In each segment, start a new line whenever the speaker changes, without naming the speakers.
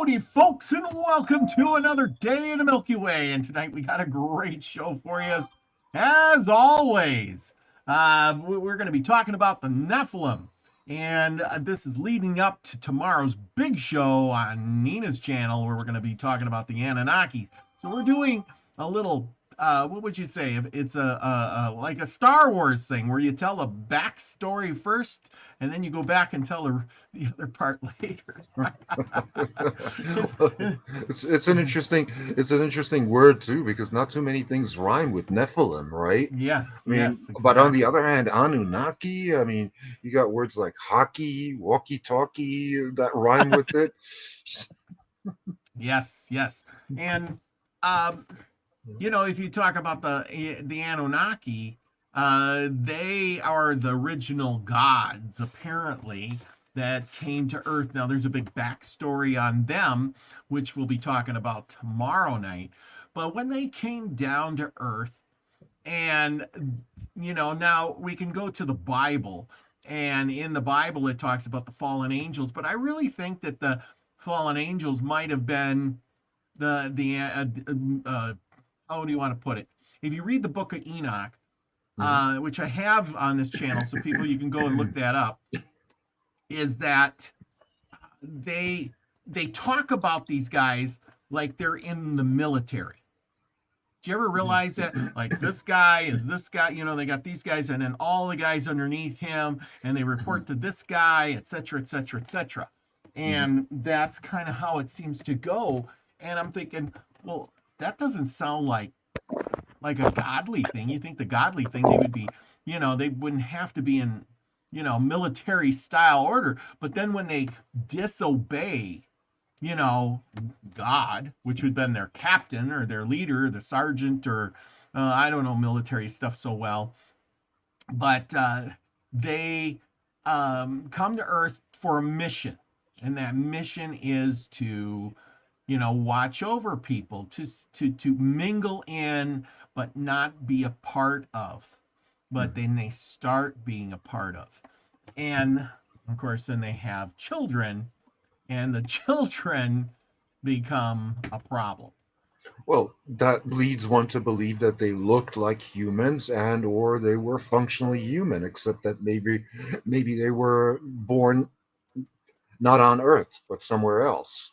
Howdy, folks, and welcome to another day in the Milky Way. And tonight we got a great show for you, as always. We're going to be talking about the Nephilim, and this is leading up to tomorrow's big show on Nina's channel, where we're going to be talking about the Anunnaki. So we're doing a little, what would you say? If it's like a Star Wars thing, where you tell a backstory first, and then you go back and tell the other part later.
it's an interesting word too, because not too many things rhyme with Nephilim, right?
Yes,
I mean,
yes,
but on the
exactly.
other hand, Anunnaki, I mean, you got words like hockey, walkie-talkie that rhyme with it.
Yes, yes. And um, if you talk about the Anunnaki, they are the original gods, apparently, that came to Earth. Now, there's a big backstory on them, which we'll be talking about tomorrow night. But when they came down to Earth, and now we can go to the Bible, and in the Bible it talks about the fallen angels, but I really think that the fallen angels might have been the how do you want to put it? If you read the book of Enoch,
Mhm.
which I have on this channel, so people, you can go and look that up, is that they they talk about these guys like they're in the military. Do you ever realize that? Like, this guy is this guy, they got these guys, and then all the guys underneath him, and they report to this guy, et cetera, et cetera, et cetera.
Mhm.
And that's kind of how it seems to go. And I'm thinking, well, that doesn't sound like a godly thing. You think the godly thing, they would be, they wouldn't have to be in, military style order. But then when they disobey, you know, God, which would have been their captain or their leader, the sergeant, or I don't know military stuff so well, but they come to Earth for a mission, and that mission is to, watch over people, to mingle in, but not be a part of. But
Mhm.
then they start being a part of, and of course, then they have children, and the children become a problem.
Well, that leads one to believe that they looked like humans and or they were functionally human, except that maybe they were born not on Earth, but somewhere else.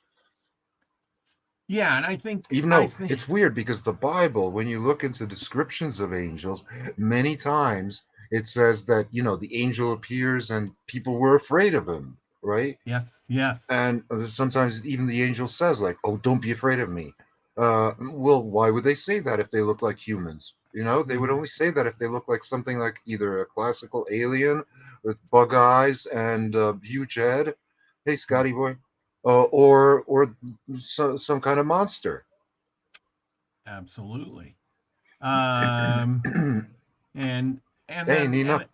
Yeah, and I think
Even
I
though
think
it's weird because the Bible, when you look into descriptions of angels, many times it says that, the angel appears and people were afraid of him, right?
yes, yes.
And sometimes even the angel says, like, "Oh, don't be afraid of me." Well, why would they say that if they look like humans? They would
Mhm.
only say that if they look like something like either a classical alien with bug eyes and a huge head. Hey, Scotty boy, or some kind of monster.
Absolutely. Um, and and
Hey,
then
Nina.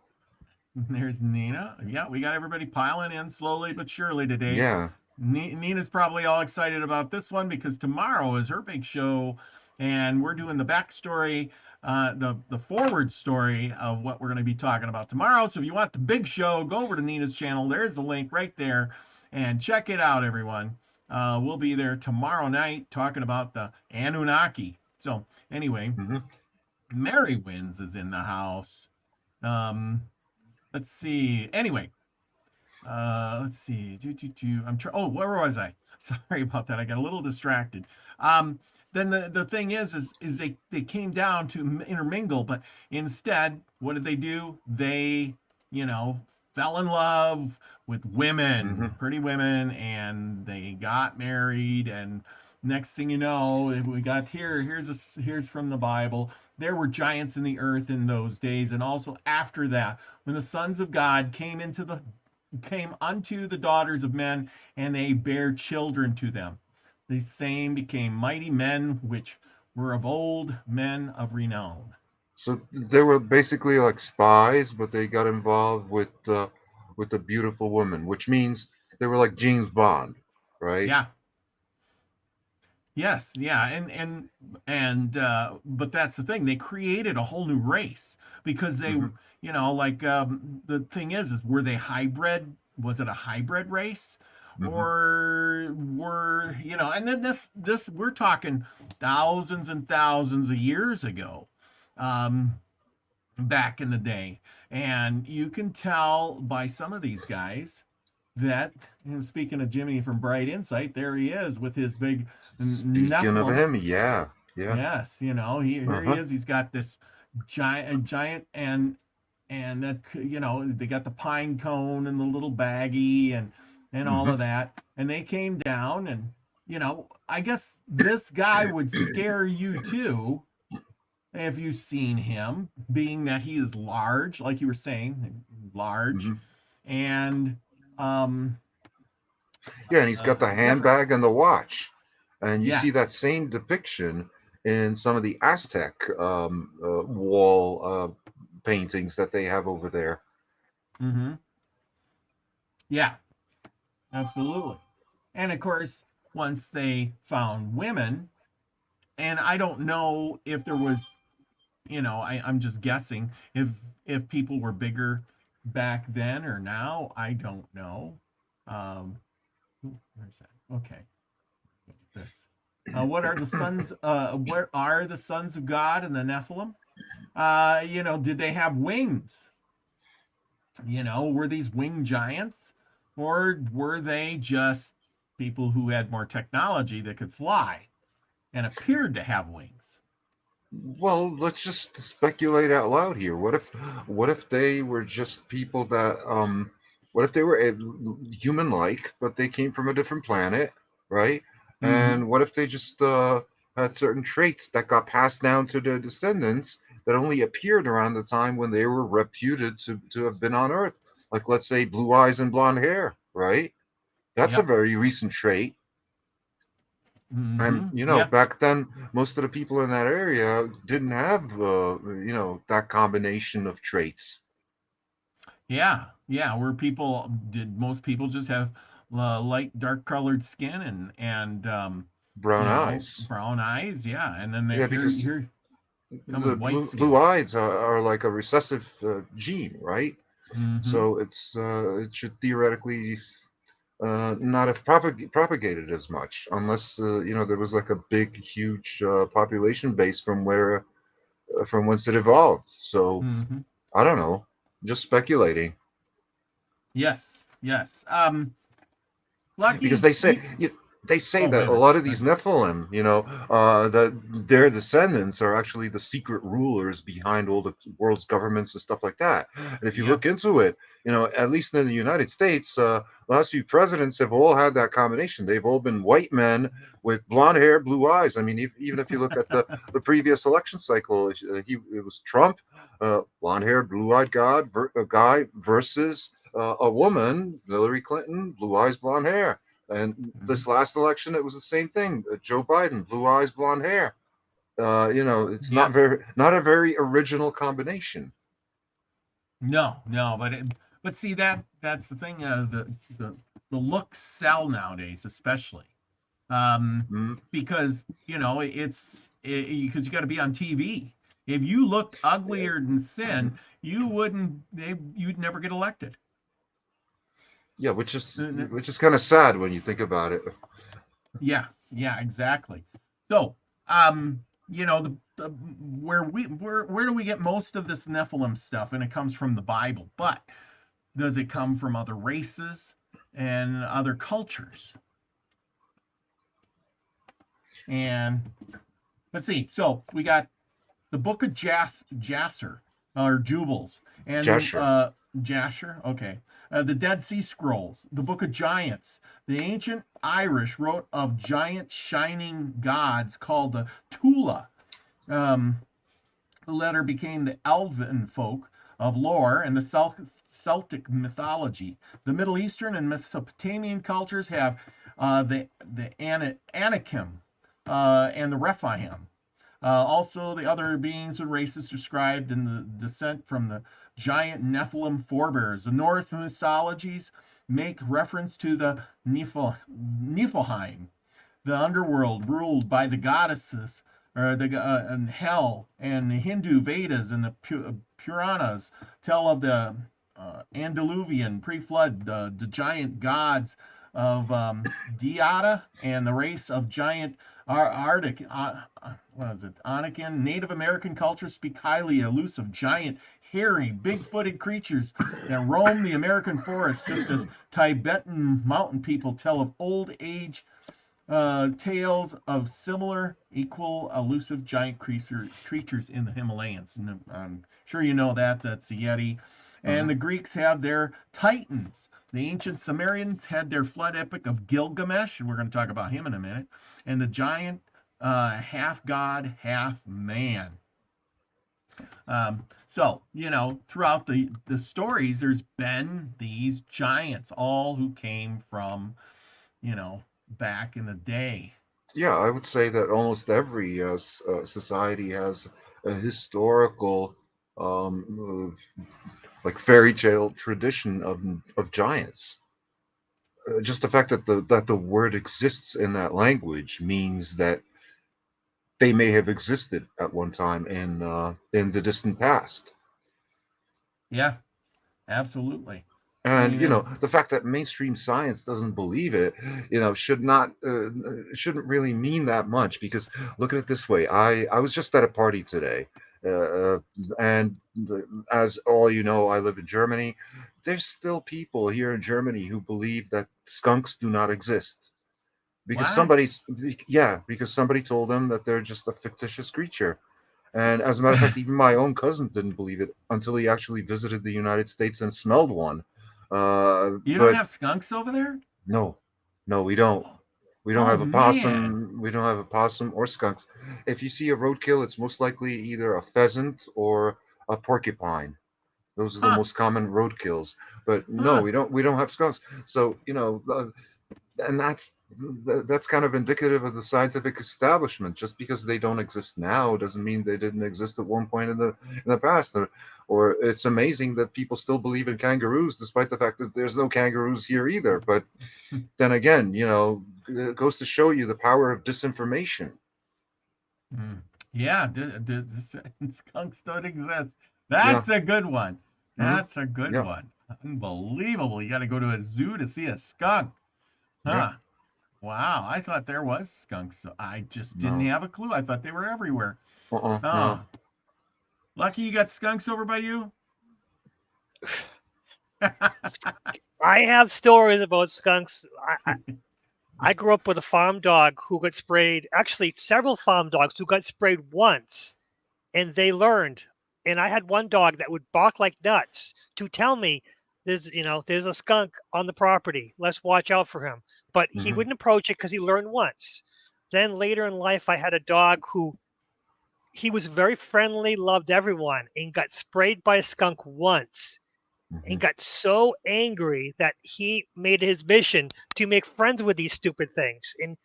and there's Nina. Yeah, we got everybody piling in slowly but surely today.
Yeah.
Nina's probably all excited about this one because tomorrow is her big show, and we're doing the backstory, the forward story of what we're going to be talking about tomorrow. So if you want the big show, go over to Nina's channel. There's the link right there, and check it out, everyone. We'll be there tomorrow night talking about the Anunnaki. So anyway,
Hmm.
Mary Wins is in the house. Um, let's see. Anyway, let's see. Oh, where was I? Sorry about that. I got a little distracted. Um, then the thing is they came down to intermingle, but instead, what did they do? They, you know, fell in love with women,
Hmm.
pretty women, and they got married. And next thing you know, we got here's from the Bible. There were giants in the earth in those days, and also after that, when the sons of God came unto the daughters of men, and they bare children to them. The same became mighty men, which were of old, men of renown.
So they were basically like spies, but they got involved with the beautiful woman, which means they were like James Bond, right?
Yeah, yes, yeah, and but that's the thing. They created a whole new race because they,
Hmm.
like the thing is were they hybrid? Was it a hybrid race,
Hmm.
or were, and then this we're talking thousands and thousands of years ago, um, back in the day, and you can tell by some of these guys that, speaking of Jimmy from Bright Insight, there he is with his big
Speaking of
Nephilim.
him, yeah, yeah.
Yes, here he
Uh-huh.
is. He's got this giant, and that, they got the pine cone and the little baggie and all
Hmm.
of that. And they came down, and I guess this guy would scare you too if you've seen him, being that he is large, like you were saying, large,
Hmm.
and um
Yeah, and he's got the
different.
handbag and the watch. And you see that
Yes.
same depiction in some of the Aztec wall paintings that they have over there.
Hmm. Yeah, absolutely. And of course, once they found women, and I don't know if there was, I'm just guessing if people were bigger back then or now. I don't know. Um, where's that? Okay, this. What are the sons of God and the Nephilim? Did they have wings? Were these winged giants, or were they just people who had more technology that could fly and appeared to have wings?
Well, let's just speculate out loud here. What if they were just people that what if they were human-like, but they came from a different planet, right?
Mm-hmm.
And what if they just had certain traits that got passed down to their descendants that only appeared around the time when they were reputed to have been on Earth? Like, let's say, blue eyes and blonde hair, right? That's a
Yep.
very recent trait. And
Mm-hmm. Yep.
back then, most of the people in that area didn't have that combination of traits.
Yeah. Yeah. Did most people just have light, dark colored skin and
Brown eyes.
brown eyes? Yeah. And then they're
Yeah,
here,
because
here come with
the
white
blue
skin.
eyes are like a recessive gene, right?
Mm-hmm.
So it should theoretically not have propagated as much unless there was like a big, huge population base from whence it evolved. So
Mm-hmm.
I don't know, just speculating.
Yes. Yes.
Because
Lucky you.
they say
Oh,
that
wait a
a
minute.
lot of
Go
these
ahead.
Nephilim, that their descendants are actually the secret rulers behind all the world's governments and stuff like that. And if you
Yeah.
look into it, at least in the United States, last few presidents have all had that combination. They've all been white men with blonde hair, blue eyes. I mean, even if you look at the previous election cycle, it was Trump, blonde hair, blue eyed guy versus a woman, Hillary Clinton, blue eyes, blonde hair. And
Hmm.
this last election, it was the same thing. Joe Biden, blue eyes, blonde hair. It's
Yeah.
not a very original combination.
No, no, but see that's the thing. The looks sell nowadays, especially, um,
Mm,
because it's because you got to be on TV. If you looked uglier than sin, you'd never get elected.
yeah,
Uh,
which is kind of sad when you think about it.
Yeah, yeah, exactly. So, where do we get most of this Nephilim stuff? And it comes from the Bible, but does it come from other races and other cultures? And let's see. So we got the Book of Jasher or Jubals and
Jasher.
Jasher. Okay. The Dead Sea Scrolls, the Book of Giants. The ancient Irish wrote of giant shining gods called the Tula. Um, the latter became the elven folk of lore and the Celtic mythology. The Middle Eastern and Mesopotamian cultures have the Anakim and the Rephaim. Also, the other beings and races described in the descent from the giant Nephilim forebears. The Norse mythologies make reference to the Niflheim, the underworld ruled by the goddesses, or and hell, and the Hindu Vedas and the Puranas tell of the antediluvian pre-flood, the giant gods of Diata and the race of giant Arctic, what is it? Anakin. Native American cultures speak highly elusive, giant, hairy, big-footed creatures that roam the American forest, just as Tibetan mountain people tell of old age tales of similar, equal, elusive giant creatures in the Himalayas. And I'm sure you know that. That's the Yeti. And the Greeks have their Titans. The ancient Sumerians had their flood epic of Gilgamesh, and we're going to talk about him in a minute. And the giant, half god, half man. So, throughout the stories, there's been these giants, all who came from, back in the day.
Yeah, I would say that almost every society has a historical, like fairy tale tradition of giants. Just the fact that the word exists in that language means that they may have existed at one time in the distant past.
Yeah, absolutely. I
And
mean, and
the fact that mainstream science doesn't believe it, shouldn't really mean that much. Because look at it this way: I was just at a party today, uh, uh, and as all you know, I live in Germany. There's still people here in Germany who believe that skunks do not exist because
what?
somebody told them that they're just a fictitious creature. And as a matter of fact, even my own cousin didn't believe it until he actually visited the United States and smelled one.
You don't
But
have skunks over there?
no, no, we don't. We don't
Oh
have a
man.
possum. We don't have a possum or skunks. If you see a roadkill, it's most likely either a pheasant or a porcupine. Those are the
Huh.
most common roadkills. But no,
Huh.
we don't have skunks. So and that's kind of indicative of the scientific establishment. Just because they don't exist now doesn't mean they didn't exist at one point in the past. Or it's amazing that people still believe in kangaroos, despite the fact that there's no kangaroos here either. But then again, it goes to show you the power of disinformation.
Hmm. Yeah, skunks don't exist.
Yeah.
That's a good one.
Hmm.
That's a good
Yeah.
one. Unbelievable. You got to go to a zoo to see a skunk.
Yeah.
Huh. Wow. I thought there was skunks. So I just didn't
No.
have a clue. I thought they were everywhere.
No.
Oh, lucky you got skunks over by you.
I have stories about skunks. I grew up with a farm dog who got sprayed. Actually, several farm dogs who got sprayed once, and they learned. And I had one dog that would bark like nuts to tell me there's a skunk on the property. Let's watch out for him. But he
Hmm.
wouldn't approach it because he learned once. Then later in life, I had a dog who he was very friendly, loved everyone, and got sprayed by a skunk once and
Hmm.
got so angry that he made it his mission to make friends with these stupid things. And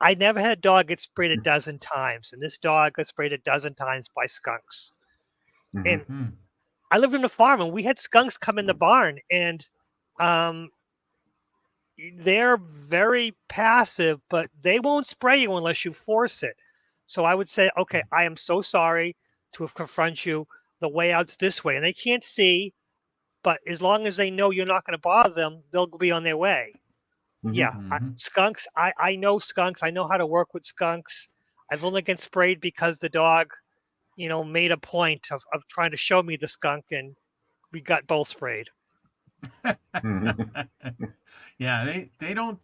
I never had a dog get sprayed a dozen times, and this dog got sprayed a dozen times by skunks.
Hmm.
And
Hmm.
I lived in a farm, and we had skunks come in the barn, and um, they're very passive, but they won't spray you unless you force it. So I would say, okay, I am so sorry to have confront you. The way out's this way, and they can't see, but as long as they know you're not going to bother them, they'll be on their way.
Hmm.
Yeah,
Hmm.
skunks. I know skunks. I know how to work with skunks. I've only been sprayed because the dog, made a point of trying to show me the skunk, and we got both sprayed.
Hmm.
Yeah, they don't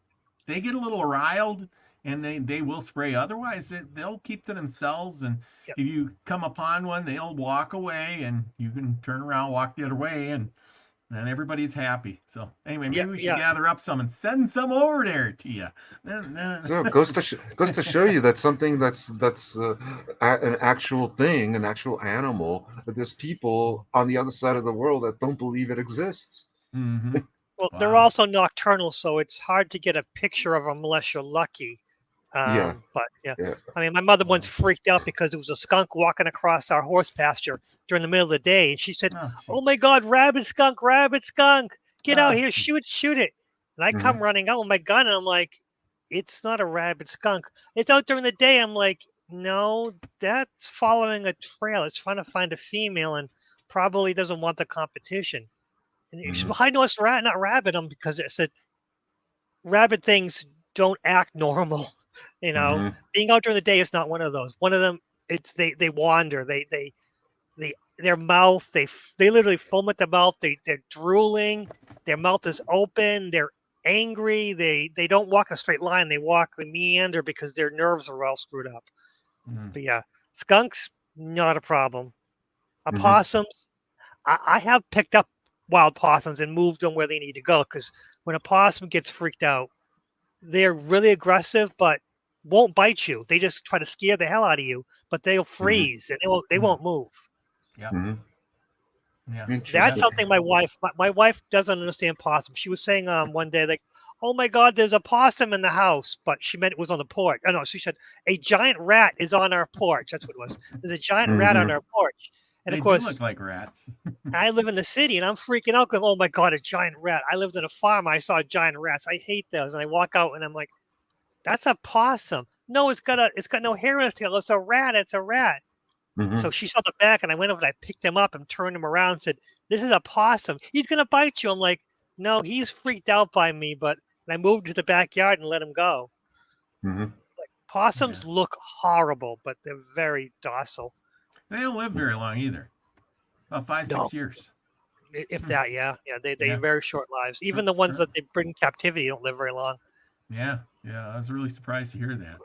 they get a little riled and they will spray. Otherwise, they'll keep to themselves. And
Yep.
if you come upon one, they'll walk away, and you can turn around, walk the other way, and then everybody's happy. So anyway,
Yeah.
maybe we should
Yeah.
gather up some and send some over there to you.
So it goes to show you that something that's an actual thing, an actual animal. That there's people on the other side of the world that don't believe it exists.
Hmm.
Well, they're
Wow.
also nocturnal, so it's hard to get a picture of them unless you're lucky.
Yeah,
But yeah,
yeah.
I mean, my mother once
Wow.
freaked out because there was a skunk walking across our horse pasture during the middle of the day, and she said,
Oh, gee.
"Oh my God, rabbit skunk, get out
Oh,
here,
gee.
shoot it!" And I
Hmm.
come running out with my gun, and I'm like, "It's not a rabid skunk. It's out during the day." I'm like, "No, that's following a trail. It's trying to find a female, and probably doesn't want the competition." And she said,
Hmm.
"Well, I know it's not rabbit." Because it said rabid things don't act normal.
Hmm.
Being out during the day is not one of those. One of them, it's they wander. Their mouth, they literally foam at the mouth. They're drooling. Their mouth is open. They're angry. They don't walk a straight line. They walk a meander because their nerves are all screwed up.
Mm.
But yeah, skunks, not a problem.
Hmm.
Opossums, I have picked up wild possums and moved them where they need to go, because when a possum gets freaked out, they're really aggressive, but won't bite you. They just try to scare the hell out of you, but they'll freeze and they won't move.
Yeah.
Hmm.
Yeah.
That's
Interesting.
something my wife doesn't understand possums. She was saying one day, like, oh my God, there's a possum in the house, but she meant it was on the porch. Oh no, she said a giant rat is on our porch. That's what it was. There's a giant rat on
Hmm.
our porch. And
They
of
do
course,
look like rats.
I live in the city and I'm freaking out going, oh my God, a giant rat. I lived in a farm. I saw giant rats. I hate those. And I walk out and I'm like, that's a possum. No, it's got no hair on its tail. It's a rat. It's a rat.
Hmm.
So she saw the back and I went over and I picked him up and turned him around and said, this is a possum. He's going to bite you. I'm like, no, he's freaked out by me. But and I moved to the backyard and let him go.
Hmm.
Possums
Yeah.
look horrible, but they're very docile.
They don't live very long either. About 5,
No,
6 years.
if that, yeah. They
Yeah.
have very short lives. Even the ones
Sure.
that they bring in captivity don't live very long.
Yeah. Yeah. I was really surprised to hear that.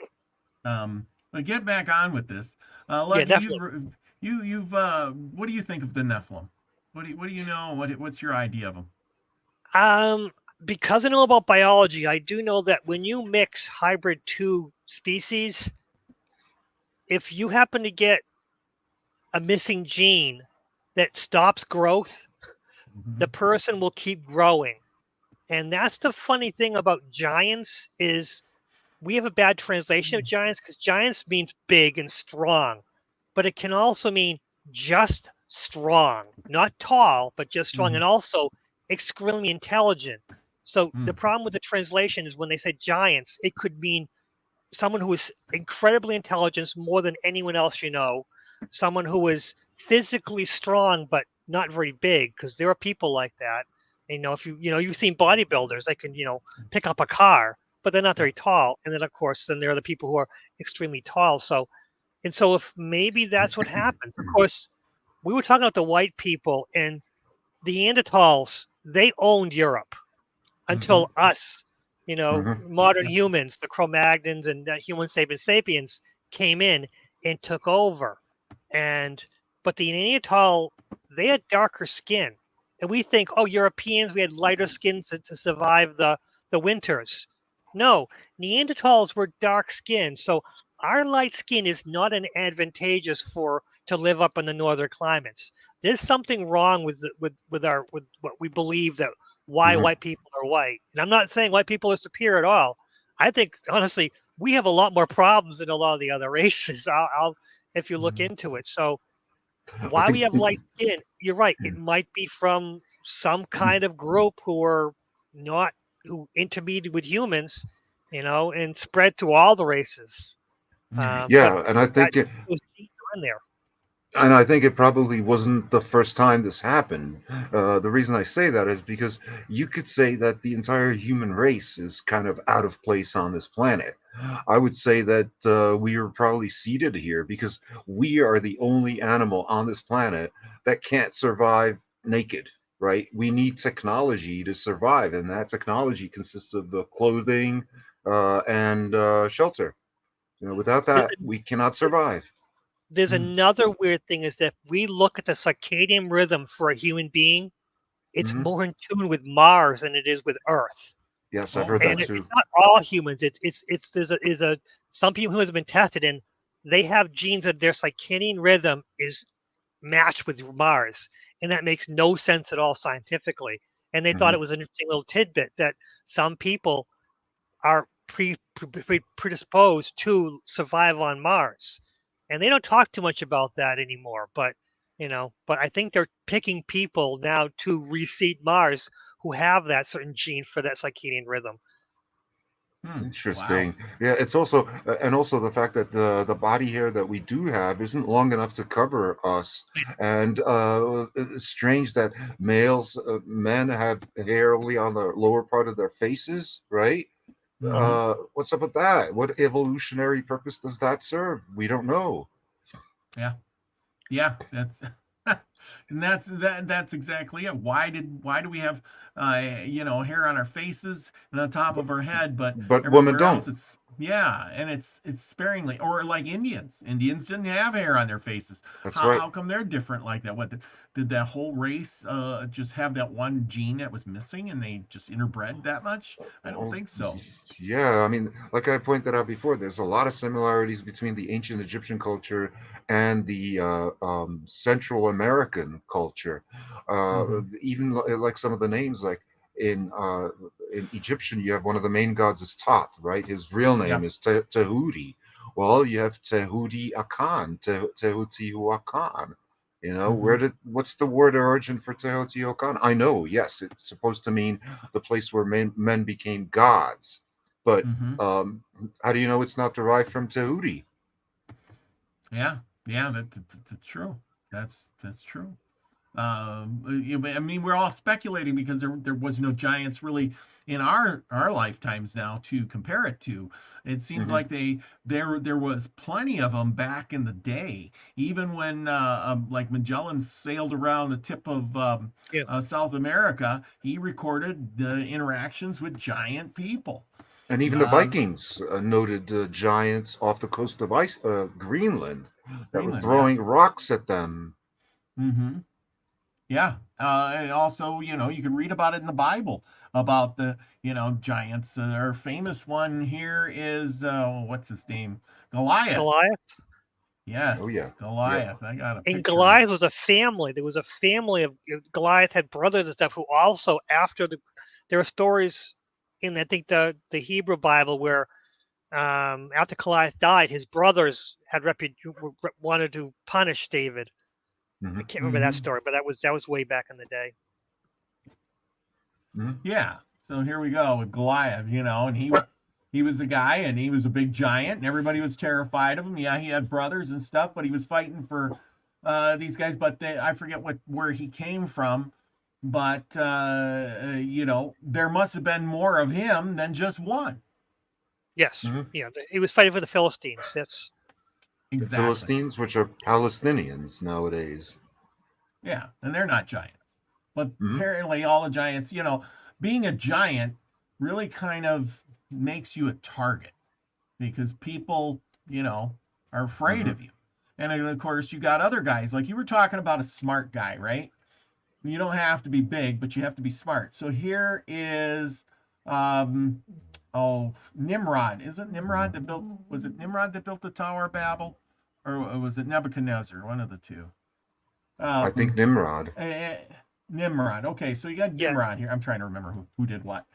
But get back on with this.
Yeah,
Lucky,
definitely.
you've what do you think of the Nephilim? What do you know? What's your idea of them?
Because I know about biology, I do know that when you mix hybrid two species, if you happen to get a missing gene that stops growth, the
Mm-hmm.
person will keep growing. And that's the funny thing about giants is we have a bad translation of giants because giants means big and strong, but it can also mean just strong, not tall, but just strong,
Mm-hmm.
and also extremely intelligent. So the
Mm.
problem with the translation is when they say giants, it could mean someone who is incredibly intelligent, more than anyone else you know, someone who is physically strong but not very big, because there are people like that. If you've seen bodybuilders, they can pick up a car, but they're not
Yeah.
very tall. And then of course, then there are the people who are extremely tall. So if maybe that's what happens. Of course, we were talking about the white people and the Neanderthals. They owned Europe
Mm-hmm.
until us,
Hmm.
modern
Yeah.
humans, the Cro-Magnons and Homo sapiens came in and took over. But the Neanderthal, they had darker skin. And we think, oh, Europeans, we had lighter skin to survive the winters. No, Neanderthals were dark skinned. So our light skin is not an advantageous to live up in the northern climates. There's something wrong with what we believe that why
Hmm.
white people are white. And I'm not saying white people are superior at all. I think honestly, we have a lot more problems than a lot of the other races. If you look
Mm-hmm.
into it. So
I
why we
think.
have light skin? You're right. It might be from some kind of group who intermediate with humans, and spread to all the races.
Mm.
But
Yeah, and I
that
think it,
those genes are in there.
and I think it probably wasn't the first time this happened. The reason I say that is because you could say that the entire human race is kind of out of place on this planet. I would say that we are probably seated here because we are the only animal on this planet that can't survive naked, right? We need technology to survive, and that technology consists of the clothing and shelter. Without
There's,
that, we cannot survive.
there's
Mm.
another weird thing is that we look at the circadian rhythm for a human being. It's
Hmm.
more in tune with Mars than it is with Earth.
Yes, I've
Oh,
heard that
And
too.
it's not all humans. There's some people who has been tested and they have genes that their circadian rhythm is matched with Mars, and that makes no sense at all scientifically. And they thought
Hmm.
it was an interesting little tidbit that some people are predisposed to survive on Mars, and they don't talk too much about that anymore. But I think they're picking people now to reseed Mars who have that certain gene for that circadian rhythm.
Wow.
Interesting. Yeah, it's also and also the fact that the body hair that we do have isn't long enough to cover us, and it's strange that men have hair only on the lower part of their faces, right?
Hmm.
What's up with that? What evolutionary purpose does that serve? We don't know.
Yeah. Yeah. That's and that's exactly it. Why do we have hair on our faces and on top of our head, but
But women
everywhere
don't.
else it's yeah, and it's sparingly. Or like Indians. Indians didn't have hair on their faces.
That's
How
right.
how come they're different like that? Did that whole race just have that one gene that was missing and they just interbred that much? I don't
Well,
think so.
yeah, I mean, like I pointed out before, there's a lot of similarities between the ancient Egyptian culture and the Central American culture.
Hmm.
Even like some of the names, like in uh, in Egyptian, you have one of the main gods is Thoth, right? His real name
Yeah.
is Tehuti. Well, you have Tehuti Akan, Tehuti You know,
Hmm.
what's the word origin for Teotihuacan? I know, yes, it's supposed to mean the place where men became gods. But
Hmm.
um, how do you know it's not derived from Tehuti?
Yeah. Yeah. That's true. That's true. I mean, we're all speculating because there was no giants really in our lifetimes now to compare it to. It seems
Hmm.
like there was plenty of them back in the day, even when like Magellan sailed around the tip of
Yeah.
South America. He recorded the interactions with giant people.
And even the
Um,
Vikings noted giants off the coast of Greenland that were
Greenland, yeah.
throwing rocks at them.
Hmm. Yeah. And also, you can read about it in the Bible about the, giants. Our famous one here is, what's his name? Goliath.
Goliath.
Oh yeah,
Yes,
yep.
Goliath. I got a
And
picture.
Goliath was a family. There was a family of Goliath had brothers and stuff who also there are stories in I think the Hebrew Bible where after Goliath died, his brothers had wanted to punish David. I
Hmm.
can't remember that
Hmm.
story, but that was way back in the day.
Hmm.
Yeah. So here we go with Goliath, and he was the guy, and he was a big giant, and everybody was terrified of him. Yeah, he had brothers and stuff, but he was fighting for these guys. But I forget where he came from. But there must have been more of him than just one.
Yes,
Hmm.
yeah, he was fighting for the Philistines. That's
The
Exactly.
Philistines, which are Palestinians nowadays.
Yeah, and they're not giants. But
Hmm.
apparently, all the giants, being a giant really kind of makes you a target because people, are afraid
Hmm.
of you. And then, of course, you got other guys. Like you were talking about a smart guy, right? You don't have to be big, but you have to be smart. So here is, um, Nimrod. Is it Nimrod that built? Was it Nimrod that built the Tower of Babel, or was it Nebuchadnezzar? One of the two.
I think
Um,
Nimrod.
eh, Nimrod. Okay, so you got
yeah,
Nimrod here. I'm trying to remember who did what.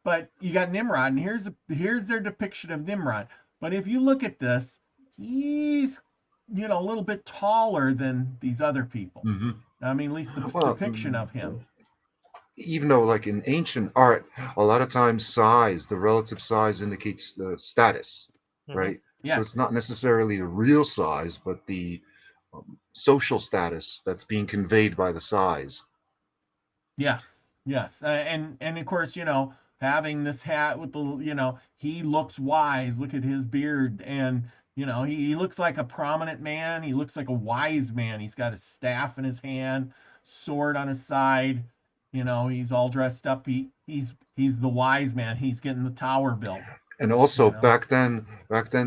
But you got Nimrod, and here's their depiction of Nimrod. But if you look at this, he's a little bit taller than these other people.
Hmm.
I mean, at least the
Well,
depiction of him.
even though like in ancient art a lot of times the relative size indicates the status,
hmm
right? So it's
Yes,
not necessarily the real size but the social status that's being conveyed by the size.
yes, yes, and of course, having this hat with the, he looks wise. Look at his beard, and he looks like a prominent man. He looks like a wise man. He's got his staff in his hand, sword on his side. He's all dressed up. He's the wise man. He's getting the tower built.
And
You
also
know.
back then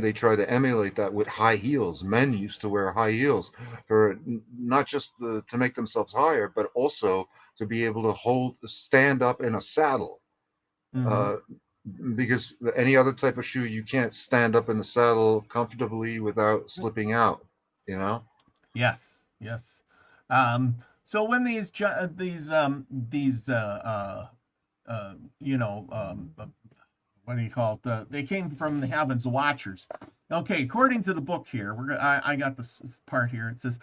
they try to emulate that with high heels. Men used to wear high heels for not just to make themselves higher but also to be able to stand up in a saddle,
Hmm.
uh, because any other type of shoe you can't stand up in the saddle comfortably without slipping out, you know.
Yes, yes. So when these what do you call it? They came from the heavens, the Watchers. Okay, according to the book here, I got this part here. It says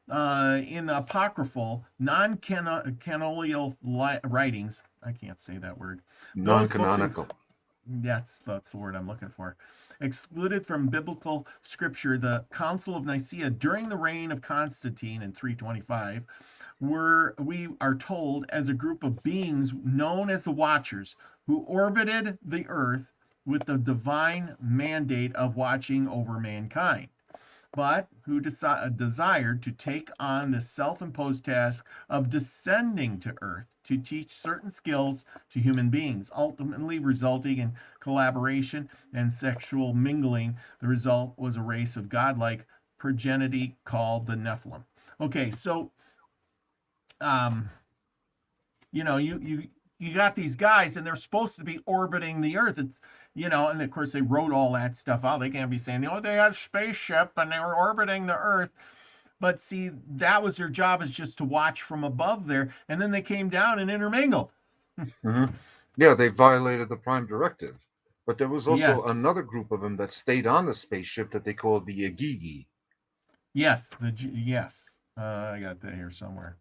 in the apocryphal, non-canonical writings. I can't say that word. Those books,
Non-canonical.
That's the word I'm looking for. Excluded from biblical scripture, the Council of Nicaea during the reign of Constantine in 325 we are told, as a group of beings known as the Watchers, who orbited the earth with the divine mandate of watching over mankind, but who desired to take on the self-imposed task of descending to earth to teach certain skills to human beings, ultimately resulting in collaboration and sexual mingling. The result was a race of godlike progeny called the Nephilim. Okay, so um, you got these guys, and they're supposed to be orbiting the Earth. It's, and of course they wrote all that stuff out. They can't be saying, they had a spaceship and they were orbiting the Earth. But see, that was their job, is just to watch from above there, and then they came down and intermingled.
Mm-hmm. Yeah, they violated the Prime Directive. But there was also
Yes.
another group of them that stayed on the spaceship that they called the Agigi.
Yes, yes. I got that here somewhere.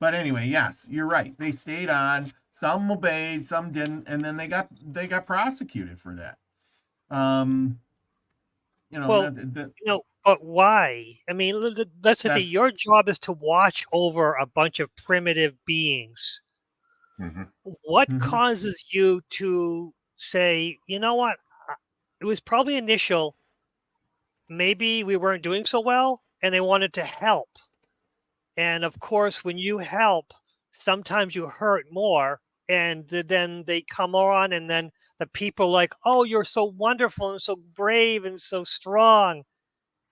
But anyway, yes, you're right. They stayed on. Some obeyed, some didn't, and then they got prosecuted for that.
Well, but why? I mean, let's say your job is to watch over a bunch of primitive beings.
Mm-hmm.
What causes you to say, you know what? It was probably initial. Maybe we weren't doing so well, and they wanted to help. And of course, when you help, sometimes you hurt more. And then they come on, and then the people are like, oh, you're so wonderful and so brave and so strong.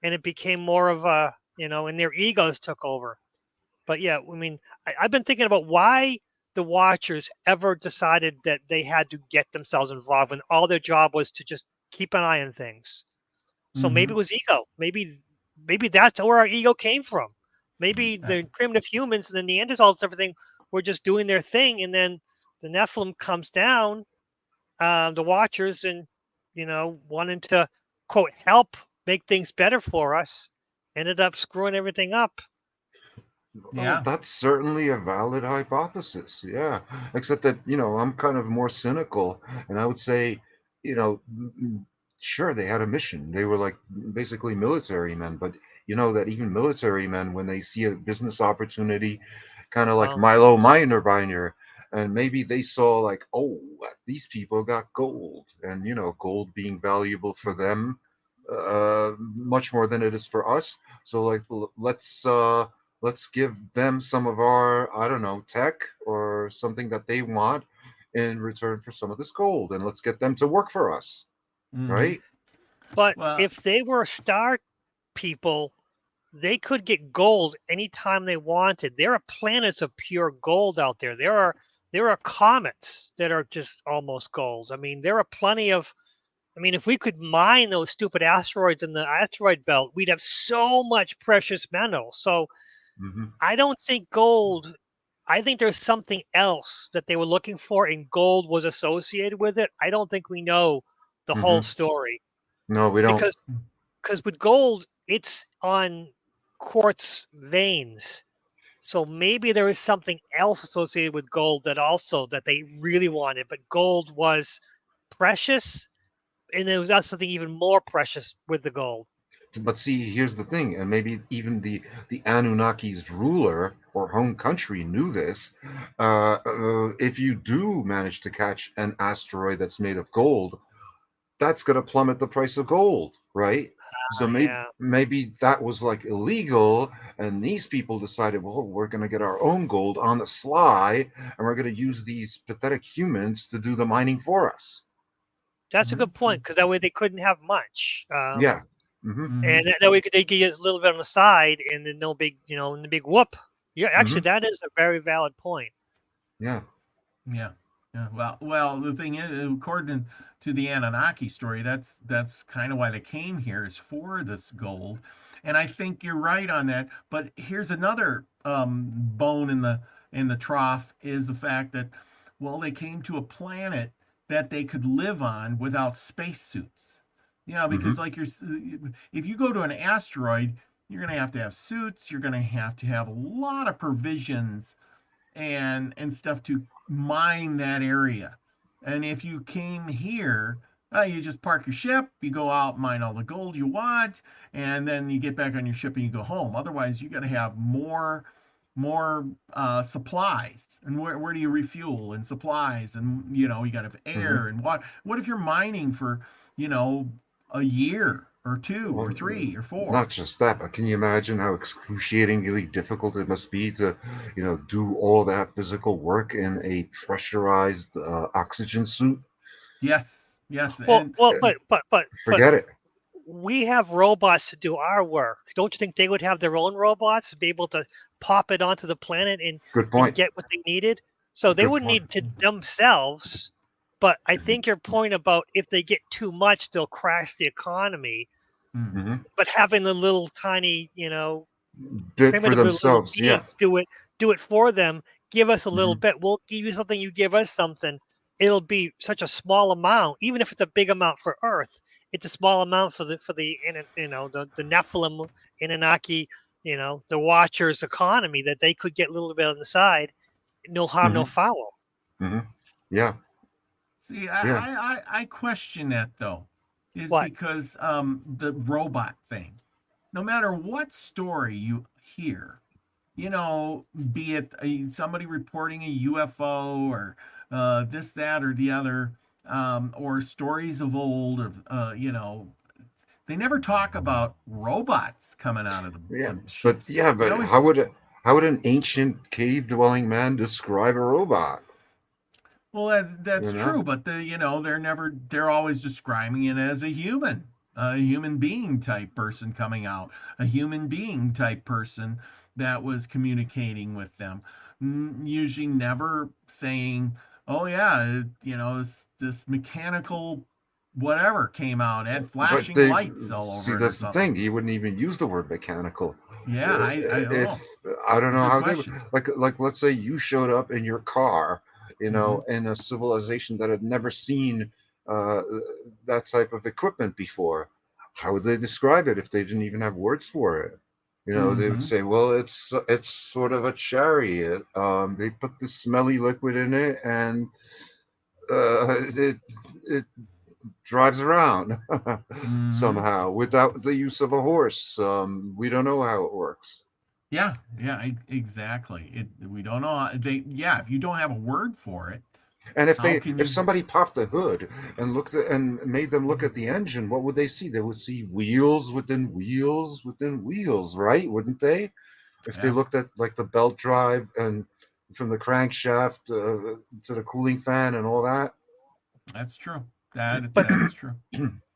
And it became more of a, and their egos took over. But yeah, I mean, I've been thinking about why the Watchers ever decided that they had to get themselves involved when all their job was to just keep an eye on things. So maybe it was ego. Maybe that's where our ego came from. Maybe the primitive humans and the Neanderthals and everything were just doing their thing, and then the Nephilim comes down, the Watchers, and wanting to quote help make things better for us, ended up screwing everything up.
Yeah, that's certainly a valid hypothesis. Yeah, except that I'm kind of more cynical, and I would say, sure, they had a mission. They were like basically military men, but that even military men, when they see a business opportunity, kind of like Milo Miner, and maybe they saw like, oh, these people got gold, and gold being valuable for them, much more than it is for us. So like, let's give them some of our, I don't know, tech or something that they want in return for some of this gold, and let's get them to work for us, right?
But if they were star people, they could get gold anytime they wanted. There are planets of pure gold out there. There are comets that are just almost gold. I mean, there are plenty of. I mean, if we could mine those stupid asteroids in the asteroid belt, we'd have so much precious metal. So I don't think gold. I think there's something else that they were looking for, and gold was associated with it. I don't think we know the whole story.
No, we don't.
Because with gold, it's on quartz veins. So maybe there is something else associated with gold that they really wanted. But gold was precious, and there was something even more precious with the gold.
But see, here's the thing, and maybe even the Anunnaki's ruler or home country knew this. If you do manage to catch an asteroid that's made of gold, that's going to plummet the price of gold, right? So maybe that was like illegal, and these people decided, well, we're going to get our own gold on the sly, and we're going to use these pathetic humans to do the mining for us.
That's a good point, because that way they couldn't have much.
Yeah.
And that way they could use a little bit on the side, and then no big, the big whoop. Yeah, actually, that is a very valid point.
Yeah.
Yeah. Well, the thing is, according to the Anunnaki story, that's kind of why they came here, is for this gold, and I think you're right on that. But here's another bone in the trough, is the fact that, well, they came to a planet that they could live on without spacesuits. Because if you go to an asteroid, you're going to have suits. You're going to have a lot of provisions and stuff to mine that area. And if you came here, you just park your ship, you go out, mine all the gold you want, and then you get back on your ship and you go home. Otherwise, you got to have more supplies. And where do you refuel and supplies? And you got to have
Hmm.
air and water. What if you're mining for you know a year or two or
Well,
three or four?
not just that, but can you imagine how excruciatingly difficult it must be to, do all that physical work in a pressurized oxygen suit?
Yes, yes,
Well,
and
well,
Eh,
but
Forget it.
we have robots to do our work. Don't you think they would have their own robots to be able to pop it onto the planet
Good
and
point.
get what they needed? So they
Good
wouldn't
point.
need to themselves. But I think your point about if they get too much, they'll crash the economy.
mm,
Hmm.
But having the little tiny,
Bit for
primitive little
themselves, yeah.
beings do it for them. Give us a little
Hmm.
bit. We'll give you something. You give us something. It'll be such a small amount, even if it's a big amount for Earth. It's a small amount for the Nephilim, Anunnaki, the Watchers economy that they could get a little bit on the side. No harm, no
Hmm.
foul.
Hmm. Yeah,
see,
yeah.
I question that though, is
What?
because the robot thing. No matter what story you hear, be it somebody reporting a UFO or this, that, or the other, or stories of old, of they never talk about robots coming out of
Yeah,
the
but
sheets.
yeah,
They
but
always,
how would an ancient cave dwelling man describe a robot?
well, that's
You know,
true, but they're always describing it as a human being type person coming out, a human being type person that was communicating with them. Usually never saying, oh yeah, this mechanical whatever came out, had
but
flashing
they
lights all
see,
over it or
that's the
something.
thing. He wouldn't even use the word mechanical.
Yeah, I don't
If
know.
I don't know
Good
how they
question.
like let's say you showed up in your car,
Hmm.
in a civilization that had never seen uh, that type of equipment before. How would they describe it if they didn't even have words for it? They would
Hmm.
say, well, it's sort of a chariot. They put this smelly liquid in it, and it drives around
Hmm.
somehow without the use of a horse. We don't know how it works.
Yeah, yeah, exactly. We don't know. Yeah, if you don't have a word for it,
And if
how
they
can
if
you?
somebody popped the hood and looked at, and made them look at the engine, what would they see? They would see wheels within wheels within wheels, right? Wouldn't they? If they
Yeah,
looked at like the belt drive and from the crankshaft to the cooling fan and all that.
that's true. That
But
that is true.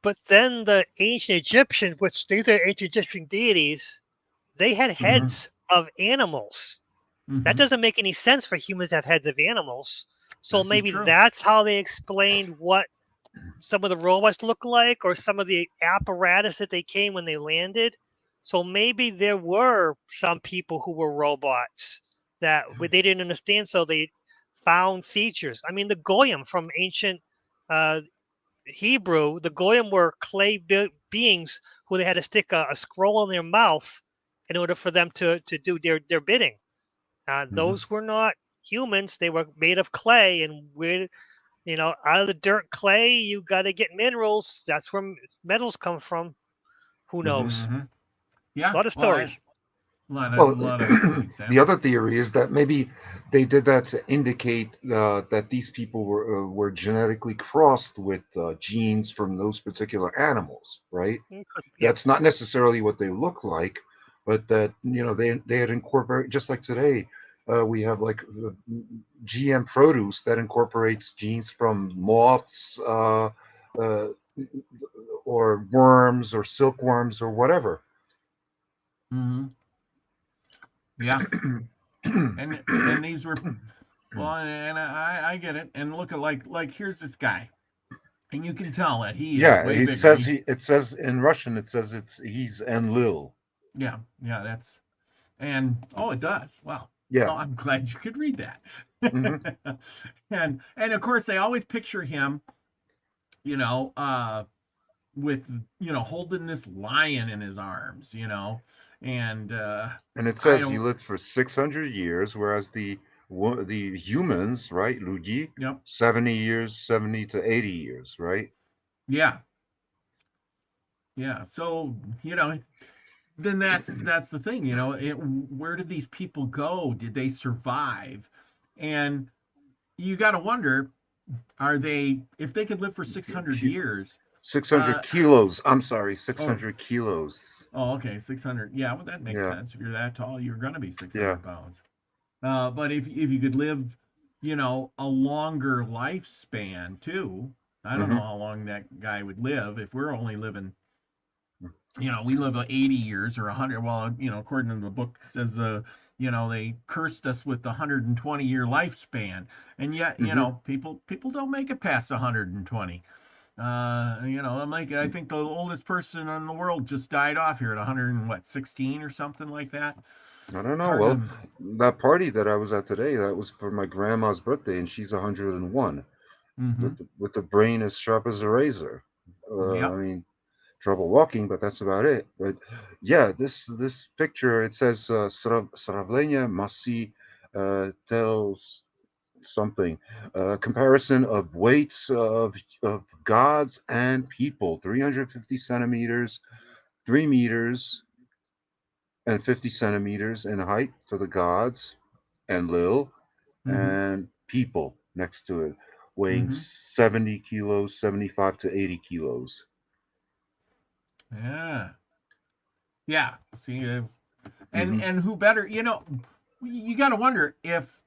but then the ancient Egyptian, which these are ancient Egyptian deities, they had
Hmm.
heads of animals. That
Hmm.
doesn't make any sense for humans to have heads of animals. So
This is
maybe
true.
that's how they explained what some of the robots look like, or some of the apparatus that they came when they landed. So maybe there were some people who were robots that they didn't understand, so they found features. I mean, the goyim from ancient uh, Hebrew, the goyim were clay beings who they had to stick a scroll in their mouth in order for them to do their bidding.
Mhm.
Those were not humans; they were made of clay, and out of the dirt clay, you got to get minerals. That's where metals come from. Who
Mhm.
knows?
Hmm.
A
Yeah.
lot of
Well,
stories.
a
Well,
lot of
the
examples.
other theory is that maybe they did that to indicate that these people were genetically crossed with genes from those particular animals, right?
Yeah.
That's not necessarily what they look like, but that they had incorporated, just like today. We have like GM produce that incorporates genes from moths, uh, or worms, or silkworms, or whatever.
Hmm. Yeah, and these were well, and I get it. And look at like here's this guy, and you can tell that he is
Yeah,
way
it
bigger.
says it says in Russian, it says he's Enlil.
Yeah, yeah, that's and oh, it does. Wow.
Yeah.
Well, I'm glad you could read
Hmm.
that. And of course they always picture him, you know, with holding this lion in his arms, and
And it
I
says he
don't.
lived for 600 years, whereas the the humans, right, Luigi,
Yep.
70 years, 70 to 80 years, right?
Yeah. Yeah. So, then that's the thing, where did these people go? Did they survive? And you got to wonder, are they, if they could live for 600
Ki-
years,
600
uh,
kilos. I'm sorry,
or
600 kilos.
oh, okay, 600. Yeah, well, that makes
Yeah,
sense. If you're that tall, you're going to be
yeah.
600 pounds. But if you could live, a longer lifespan too, I don't know
Hmm.
how long that guy would live. If we're only living, we live 80 years or 100. Well, according to the book says, they cursed us with the 120-year lifespan, and yet,
Hmm.
people don't make it past 120. I think the oldest person in the world just died off here at 100 and what, 16 or something like that.
I don't
It's
know.
hard
Well,
to.
that party that I was at today, that was for my grandma's birthday, and she's 101,
Mm-hmm.
with the brain as sharp as a razor. I
Yep.
mean, trouble walking, but that's about it. But yeah, this picture, it says Sravlenia Masi tells something, comparison of weights of gods and people, 350 centimeters, 3 meters, and 50 centimeters in height for the gods, and Lil,
Mm-hmm.
and people next to it, weighing
Mm-hmm.
70 kilos, 75 to 80 kilos.
Yeah. Yeah. See, and
Hmm.
and who better? You got to wonder if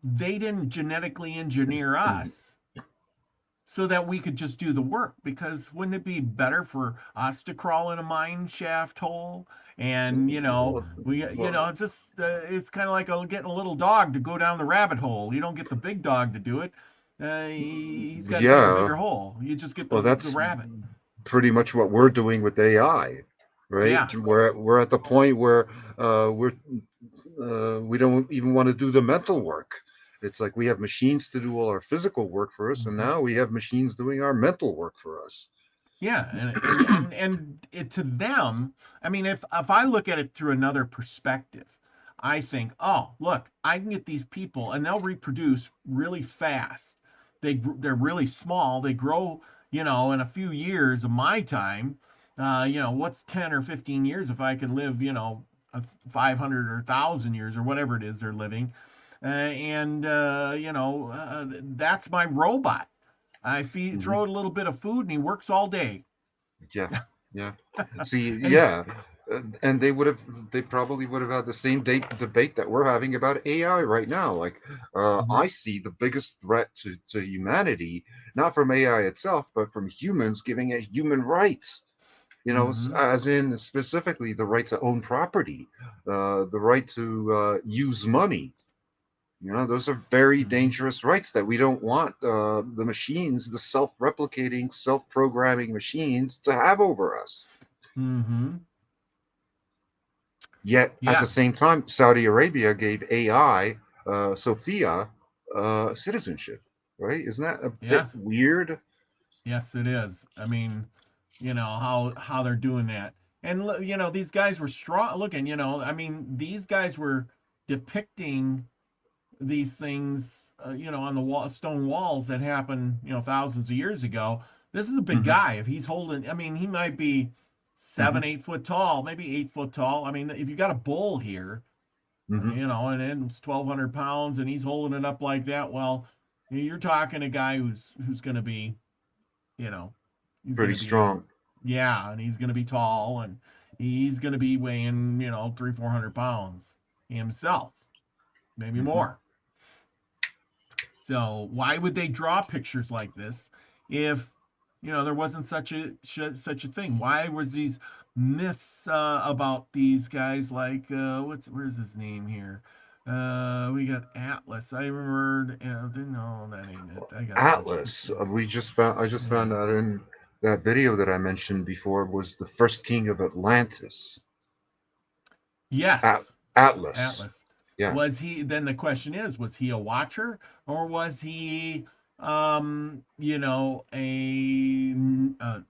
they didn't genetically engineer us so that we could just do the work, because wouldn't it be better for us to crawl in a mine shaft hole, and it's just it's kind of like getting a little dog to go down the rabbit hole. You don't get the big dog to do it. He's got to dig a
Yeah,
bigger hole. You just get
well,
the
that's
rabbit.
pretty much what we're doing with AI, right?
Yeah.
We're at the point where we don't even want to do the mental work. It's like we have machines to do all our physical work for us, and
Mhm.
now we have machines doing our mental work for us.
Yeah, and to them, I mean, if I look at it through another perspective, I think, oh, look, I can get these people, and they'll reproduce really fast. They're really small. They grow, in a few years of my time. What's 10 or 15 years if I can live, 500 or 1,000 years or whatever it is they're living, and that's my robot. I
Hmm.
throw it a little bit of food, and he works all day.
Yeah, yeah. See,
And
yeah, and they probably would have had the same debate that we're having about AI right now. Like,
Mhm,
I see the biggest threat to humanity, not from AI itself, but from humans giving it human rights.
mhm,
As in specifically the right to own property, the right to use money. Those are very
mhm,
dangerous rights that we don't want the machines, the self-replicating, self-programming machines, to have over us.
mhm.
Yet at the
Yeah,
same time, Saudi Arabia gave AI, Sophia, citizenship. Right? Isn't that a
yeah.
bit weird?
Yes, it is. I mean, how they're doing that. And these guys were strong looking, I mean, these guys were depicting these things, on the stone walls that happened, thousands of years ago. This is a big
Hmm.
guy. If he's holding, I mean, he might be
Hmm.
7, 8 foot tall, maybe 8 foot tall. I mean, if you got a bull here,
Hmm.
and it's 1,200 pounds, and he's holding it up like that, well, you're talking a guy who's going to be, you know, he's going
Pretty
to be,
strong.
yeah, and he's going to be tall, and he's going to be weighing, 300, 400 pounds himself, maybe
Hmm.
more. So why would they draw pictures like this if there wasn't such a thing? Why was these myths about these guys like where's his name here? We got Atlas. I remembered. No, that ain't it. I got a bunch of
Atlas.
pictures.
I just found
Yeah.
out in that video that I mentioned before, was the first king of Atlantis.
Yes,
Atlas.
Atlas.
Yeah.
Was he? Then the question is, was he a watcher, or was he, a uh,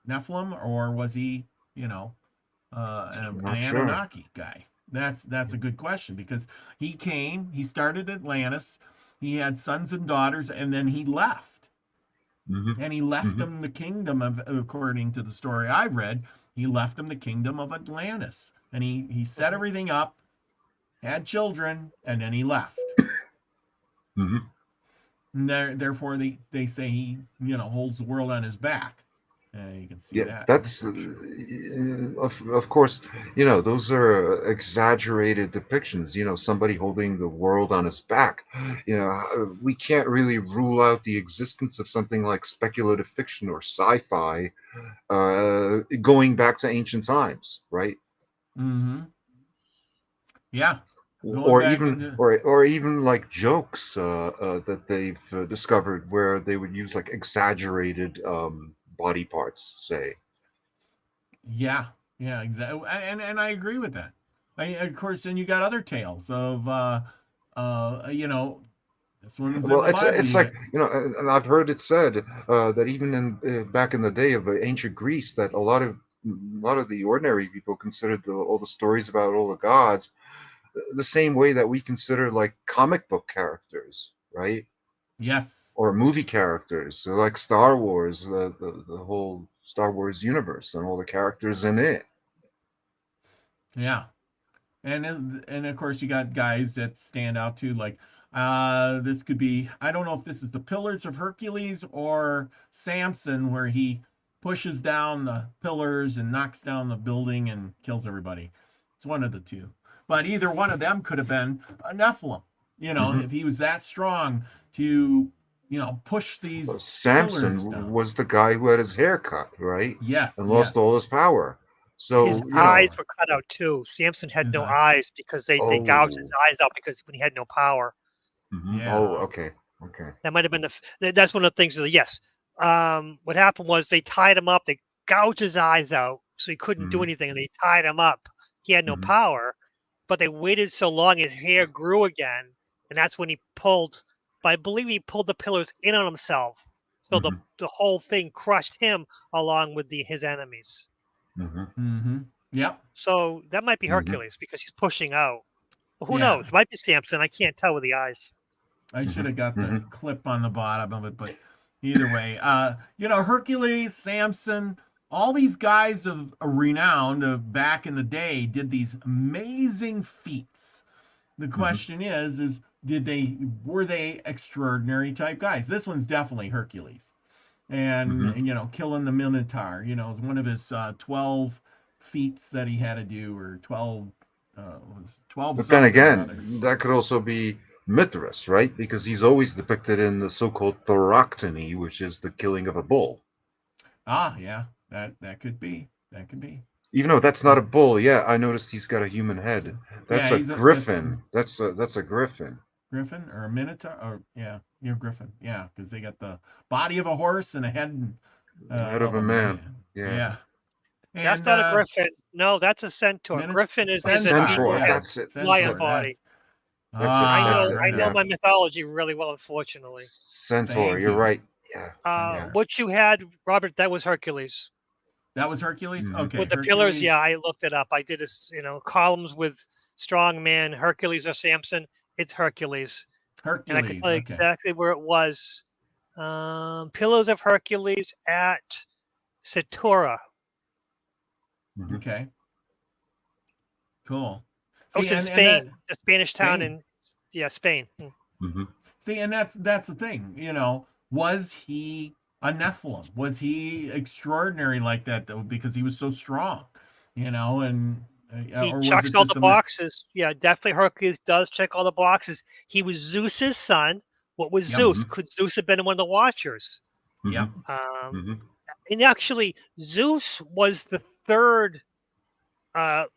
Nephilim, or was he, an
Not sure.
Anunnaki guy? That's a good question, because he came, he started Atlantis, he had sons and daughters, and then he left.
Mm-hmm.
And he left
Mm-hmm.
them the kingdom of, according to the story I've read, he left them the kingdom of Atlantis. And he set everything up, had children, and then he left.
Mm-hmm.
And therefore, they say he, holds the world on his back. You can see
Yeah,
that in the
that's
scripture.
of course, those are exaggerated depictions. Somebody holding the world on his back. We can't really rule out the existence of something like speculative fiction or sci-fi, going back to ancient times, right?
Mm-hmm. Yeah, going
Or
back
even,
into
or even like jokes that they've discovered where they would use like exaggerated body parts, say.
yeah, yeah, exactly, and I agree with that. Of course, then you got other tales of uh, you know, this one's in
Well,
the Bible.
it's
You
like,
get
and I've heard it said that even in back in the day of ancient Greece, that a lot of the ordinary people considered all the stories about all the gods the same way that we consider like comic book characters, right?
yes,
Or movie characters, so like Star Wars, the whole Star Wars universe and all the characters in it.
yeah, and of course you got guys that stand out too, like this could be, I don't know if this is the Pillars of Hercules or Samson, where he pushes down the pillars and knocks down the building and kills everybody. It's one of the two, but either one of them could have been a Nephilim.
Hmm.
If he was that strong to push these pillars
Samson
down.
was the guy who had his hair cut, right,
Yes,
and lost all
yes.
his power.
His
So
eyes were cut out too. Samson had
His
no
eye.
eyes because they gouged his
oh,
eyes out because when he had no power.
oh,
Yeah.
okay, okay.
That might have been that's one of the things. Yes. What happened was they tied him up. They gouged his eyes out so he couldn't do
Hmm.
anything, and they tied him up. He had no
Hmm.
power, but they waited so long his hair grew again, and that's when he pulled. But I believe he pulled the pillars in on himself, so the
Hmm.
the whole thing crushed him along with his enemies.
Hmm.
Mm-hmm. Yep.
So that might be
Hmm.
Hercules because he's pushing out. But who
Yeah.
knows? It might be Samson. I can't tell with the eyes.
I should
Hmm.
have got the
Hmm.
clip on the bottom of it, but either way, Hercules, Samson, all these guys of renown of back in the day did these amazing feats. The
Hmm.
question is were they extraordinary type guys? This one's definitely Hercules,
Hmm.
and killing the Minotaur. Is one of his 12 feats that he had to do, or 12 was 12
But then
something or other.
again, that could also be Mithras, right? Because he's always depicted in the so-called thoractony, which is the killing of a bull.
Ah, yeah, that could be. That could be.
Even though that's not
Yeah,
a bull, yeah, I noticed he's got a human head. That's
yeah.
a
That's a
griffin. That's a griffin.
griffin or a minotaur, or yeah, you're griffin. Yeah, because they got the body of a horse and a head
Head of
of
a
a
man.
man.
Yeah.
Yeah,
That's
and
not a griffin. No, that's a centaur.
minot
Griffin
A
is a
centaur.
centaur.
people-head
Yeah,
That's it.
lion
centaur.
body.
That's it.
I
That's
know.
it.
I know
Yeah.
my mythology really well. Unfortunately,
Centaur.
Thank
You're
you.
right. Yeah.
Thank
Yeah.
you.
what you had, Robert, that was Hercules.
That was Hercules.
Hmm.
Okay,
With the pillars,
Hercules.
yeah, I looked it up. I did columns with strong man, Hercules or Samson. It's Hercules, and I could
Hercules.
tell you
Okay.
exactly where it was. Pillars of Hercules at Satura.
Hmm.
Okay. Cool.
Oh,
See,
it's in
and that
Spain, the Spanish town
Spain.
in Spain.
Hmm.
See, and that's the thing. Was he a Nephilim? Was he extraordinary like that though, because he was so strong? And
He
or was
checks
it
all
just
the
a
boxes. Yeah, definitely Hercules does check all the boxes. He was Zeus's son. What was
Yep.
Zeus? Could Zeus have been one of the Watchers?
Yep.
Hmm.
Um,
Hmm.
and actually, Zeus was the third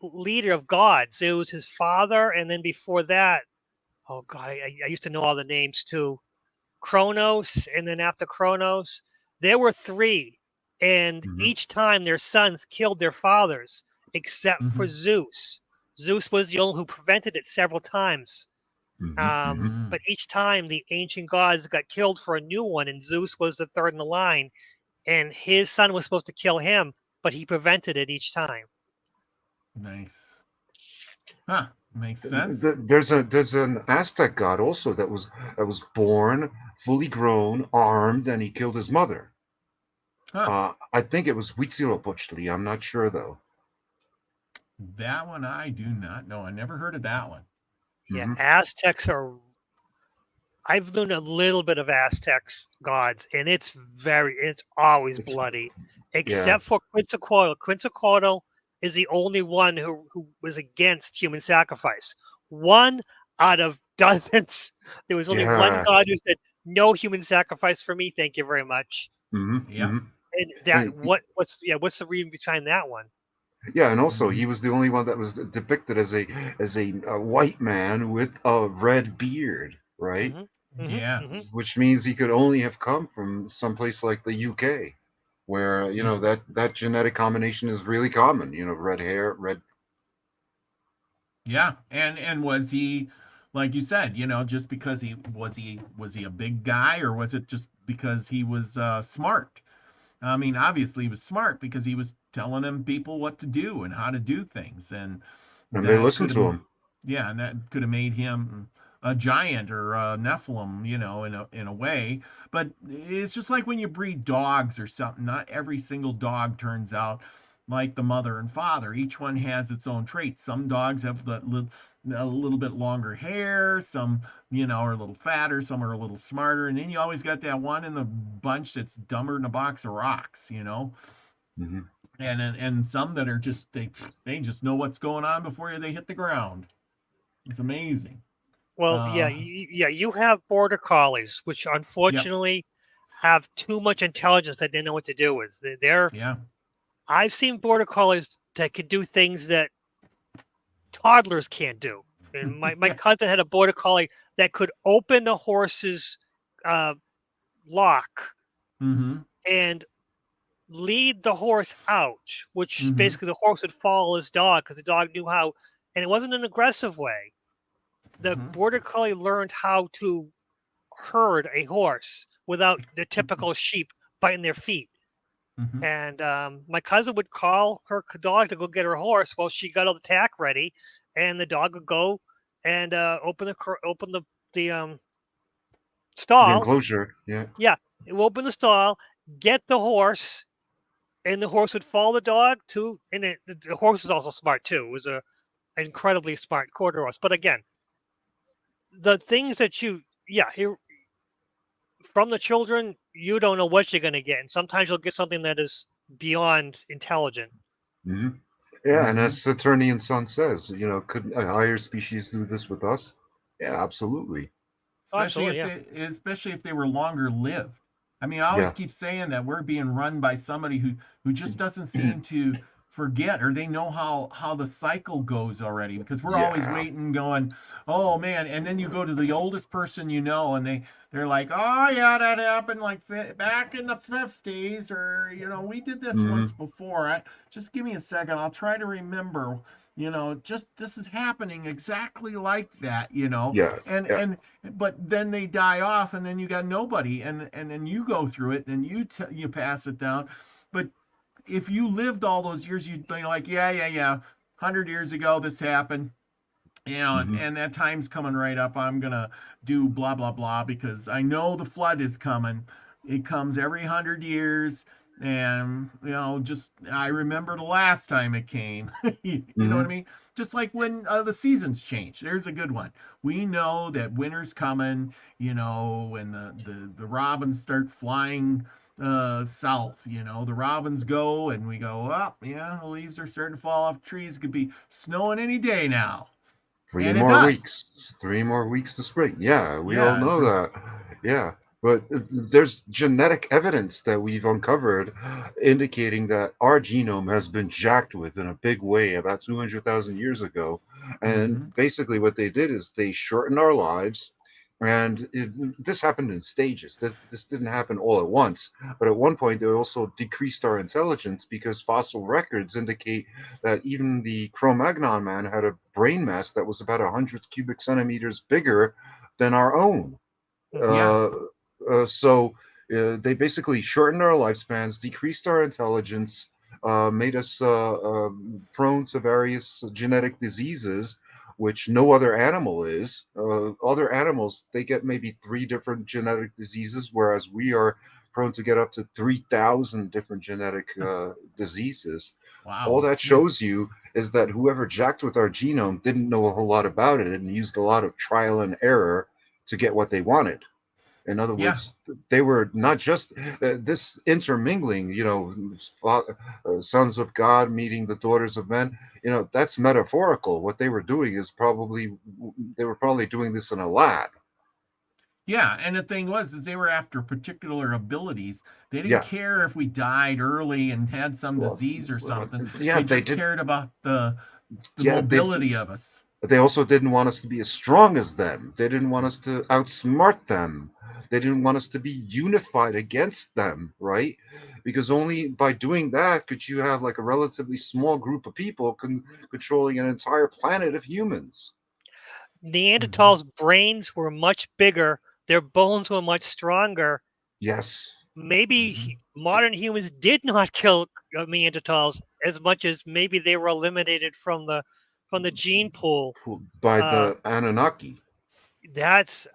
leader of gods. Zeus, his father, and then before that, oh god, I used to know all the names too. Kronos, and then after Kronos, there were three, and
Hmm.
each time their sons killed their fathers, except for
Hmm.
Zeus. Zeus was the only who prevented it several times.
Hmm.
Mm.
But each time the ancient gods got killed for a new one, and Zeus was the third in the line, and his son was supposed to kill him, but he prevented it each time.
Nice. Huh. Makes sense.
There's an Aztec god also that was born fully grown, armed, and he killed his mother.
Huh.
I think it was Huitzilopochtli. I'm not sure though.
That one I do not know. I never heard of that one.
Yeah,
Hmm.
Aztecs are. I've known a little bit of Aztecs gods, and it's always
It's
bloody,
yeah.
except for Quetzalcoatl. Quetzalcoatl is the only one who was against human sacrifice. One out of dozens. There was only one
Yeah.
god who said, "No human sacrifice for me, thank you very much."
Hmm.
Yep.
Hmm.
And
And
what's the reason behind that one?
yeah, and also
Mm-hmm.
he was the only one that was depicted as a white man with a red beard, right?
Hmm. Hmm.
Yeah.
Hmm.
Which means he could only have come from someplace like the UK, where
Yeah.
that genetic combination is really common. Red hair, red.
Yeah. And was he, like you said, just because he was he a big guy, or was it just because he was smart? I mean, obviously he was smart because he was telling them people what to do and how to do things, and
And they
that
listen
could
to
have,
him.
yeah, and that could have made him a giant or a Nephilim, in a way. But it's just like when you breed dogs or something. Not every single dog turns out like the mother and father. Each one has its own traits. Some dogs have a little bit longer hair. Some, are a little fatter. Some are a little smarter. And then you always got that one in the bunch that's dumber than a box of rocks.
Hmm.
And some that are just they just know what's going on before they hit the ground. It's amazing.
Well, yeah,
Uh,
yeah. You have border collies, which
yep,
unfortunately have too much intelligence that they know what to do with. They're
yeah.
I've seen border collies that can do things that toddlers can't do. And my
Yeah.
cousin had a border collie that could open the horse's uh, lock
Mm-hmm.
and lead the horse out, which
Mm-hmm.
basically the horse would follow his dog because the dog knew how, and it wasn't an aggressive way. The
Mm-hmm.
border collie learned how to herd a horse without the typical sheep biting their feet.
Mm-hmm.
And my cousin would call her dog to go get her horse while she got all the tack ready, and the dog would go and open the
The
stall.
enclosure. Yeah.
Yeah, it would open the stall, get the horse, and the horse would follow the dog to. And the horse was also smart too. It was a incredibly smart quarter horse. But again, the things that here from the children, you don't know what you're going to get, and sometimes you'll get something that is beyond intelligent.
Hmm. Yeah, and
Mm-hmm.
as Saturnian Son says, could a higher species do this with us? Yeah, absolutely.
Oh,
especially
absolutely,
if
yeah.
they were longer lived. I mean, I always
Yeah.
keep saying that we're being run by somebody who just doesn't seem to forget, or they know how the cycle goes already, because we're always
Yeah.
waiting going, oh man, and then you go to the oldest person, and they're like, oh yeah, that happened like back in the 50s, or we did this
Hmm.
once before. Just give me a second, I'll try to remember. Just this is happening exactly like that.
Yeah.
and
Yeah.
and but then they die off, and then you got nobody, and then you go through it, and you pass it down. But if you lived all those years, you'd be like, yeah, 100 years ago this happened, and,
Hmm.
and that time's coming right up. I'm gonna do blah blah blah because I know the flood is coming. It comes every 100 years, and just I remember the last time it came. You know what I
Hmm.
mean? Just like when the seasons change. There's a good one. We know that winter's coming. When the robins start flying south. The robins go, and we go up. Yeah, the leaves are starting to fall off trees. It could be snowing any day now.
Three
And it
more
does.
weeks. 3 more weeks to spring. Yeah, we all
Yeah.
know that. Yeah. But there's genetic evidence that we've uncovered indicating that our genome has been jacked with in a big way about 200,000 years ago. And
Mm-hmm.
basically, what they did is they shortened our lives. And this happened in stages. This didn't happen all at once. But at one point, they also decreased our intelligence because fossil records indicate that even the Cro-Magnon man had a brain mass that was about 100 cubic centimeters bigger than our own.
Hmm.
Yeah.
Uh, they basically shortened our lifespans, decreased our intelligence, made us prone to various genetic diseases, which no other animal is. Other animals, they get maybe 3 different genetic diseases, whereas we are prone to get up to 3,000 different genetic diseases. All
Wow.
that
Yeah.
shows you is that whoever jacked with our genome didn't know a whole lot about it and used a lot of trial and error to get what they wanted. In other
Yeah.
words, they were not just this intermingling, sons of God meeting the daughters of men. That's metaphorical. What they were doing is they were probably doing this in a lab.
Yeah, and the thing was, is they were after particular abilities. They didn't
Yeah.
care if we died early and had some
Well,
disease or something.
yeah,
They
they
just
did.
cared about the
Yeah,
mobility of us.
they also didn't want us to be as strong as them. They didn't want us to outsmart them. They didn't want us to be unified against them, right? Because only by doing that could you have like a relatively small group of people controlling an entire planet of humans.
Hmm.
Neanderthals' brains were much bigger, their bones were much stronger.
Yes.
Maybe
Hmm.
modern humans did not kill Neanderthals as much as maybe they were eliminated from the gene pool.
By
Uh,
the Anunnaki.